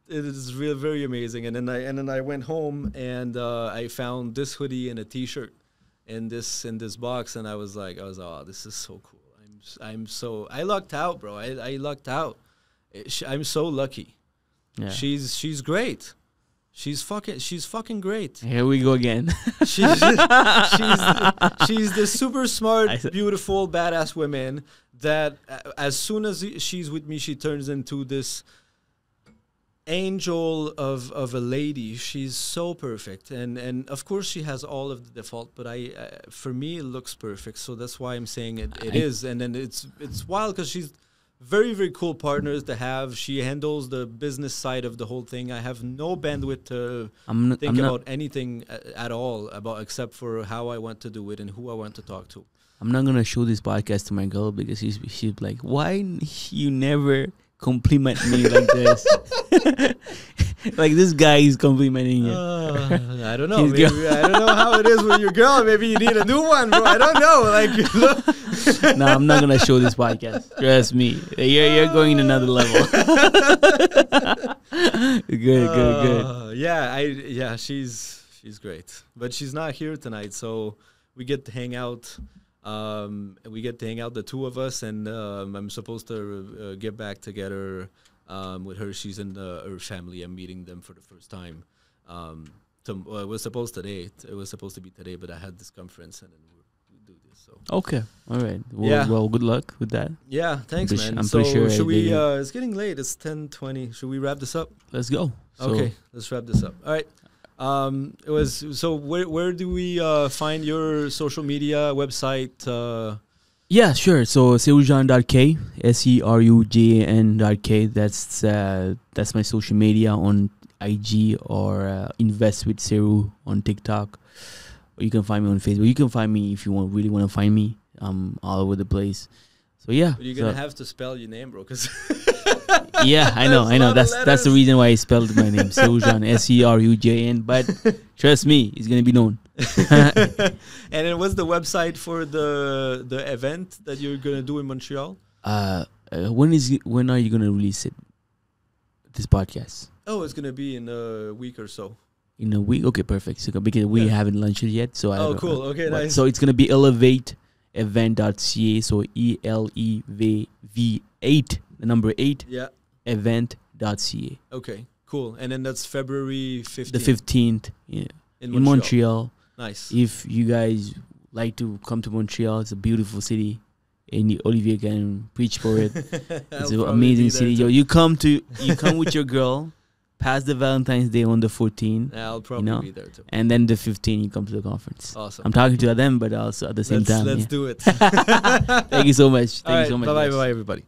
really very amazing. And then I went home, and I found this hoodie and a T-shirt in this box, and I was like, this is so cool. I lucked out, bro. I lucked out. I'm so lucky. Yeah. She's great. She's fucking great. Here we go again. she's the super smart, beautiful, badass woman that as soon as she's with me, she turns into this angel of a lady. She's so perfect, and of course she has all of the default, but for me it looks perfect. So that's why I'm saying it is. And then it's wild because she's very, very cool partners to have. She handles the business side of the whole thing. I have no bandwidth to think about anything at all except for how I want to do it and who I want to talk to. I'm not gonna show this podcast to my girl because she's like, why you never compliment me like this? Like, this guy is complimenting you. I don't know. Maybe, I don't know how it is with your girl. Maybe you need a new one, bro. I don't know. Like, no, I'm not gonna show this podcast. Trust me. You're going to another level. Good. Yeah, she's great, but she's not here tonight, so we get to hang out We get to hang out, the two of us, and I'm supposed to get back together with her. She's in her family. I'm meeting them for the first time. It was supposed today. It was supposed to be today, but I had this conference, and then we do this. So okay, all right. Well, good luck with that. Yeah, thanks, man. I'm pretty sure. Should we? It's getting late. It's 10:20. Should we wrap this up? Let's go. Okay, let's wrap this up. All right. It was so. Where do we find your social media website? Yeah, sure. So Serujan.k, Serujan.k. That's my social media on IG, or Invest with Seru on TikTok. Or you can find me on Facebook. You can find me if you really want to find me. I'm all over the place. So yeah. But you're gonna have to spell your name, bro, because. Yeah, I know. That's the reason why I spelled my name, Serujan, Serujan. But trust me, it's gonna be known. And then what's the website for the event that you're gonna do in Montreal? When are you gonna release it? This podcast? Oh, it's gonna be in a week or so. In a week? Okay, perfect. So because we haven't launched it yet, so cool. Okay, nice. So it's gonna be elevateevent.ca. So ELEV8, the number 8. Yeah. Event.ca. Okay, cool. And then that's February 15th. The 15th. Yeah. In Montreal. Nice. If you guys like to come to Montreal, it's a beautiful city. And Olivier can preach for it. It's an amazing city. Yo, you come with your girl, pass the Valentine's Day on the 14th. I'll probably be there too. And then the 15th, you come to the conference. Awesome. I'm talking to them, but also at the same time. Let's do it. Thank you so much. Thank you so much. Bye, everybody.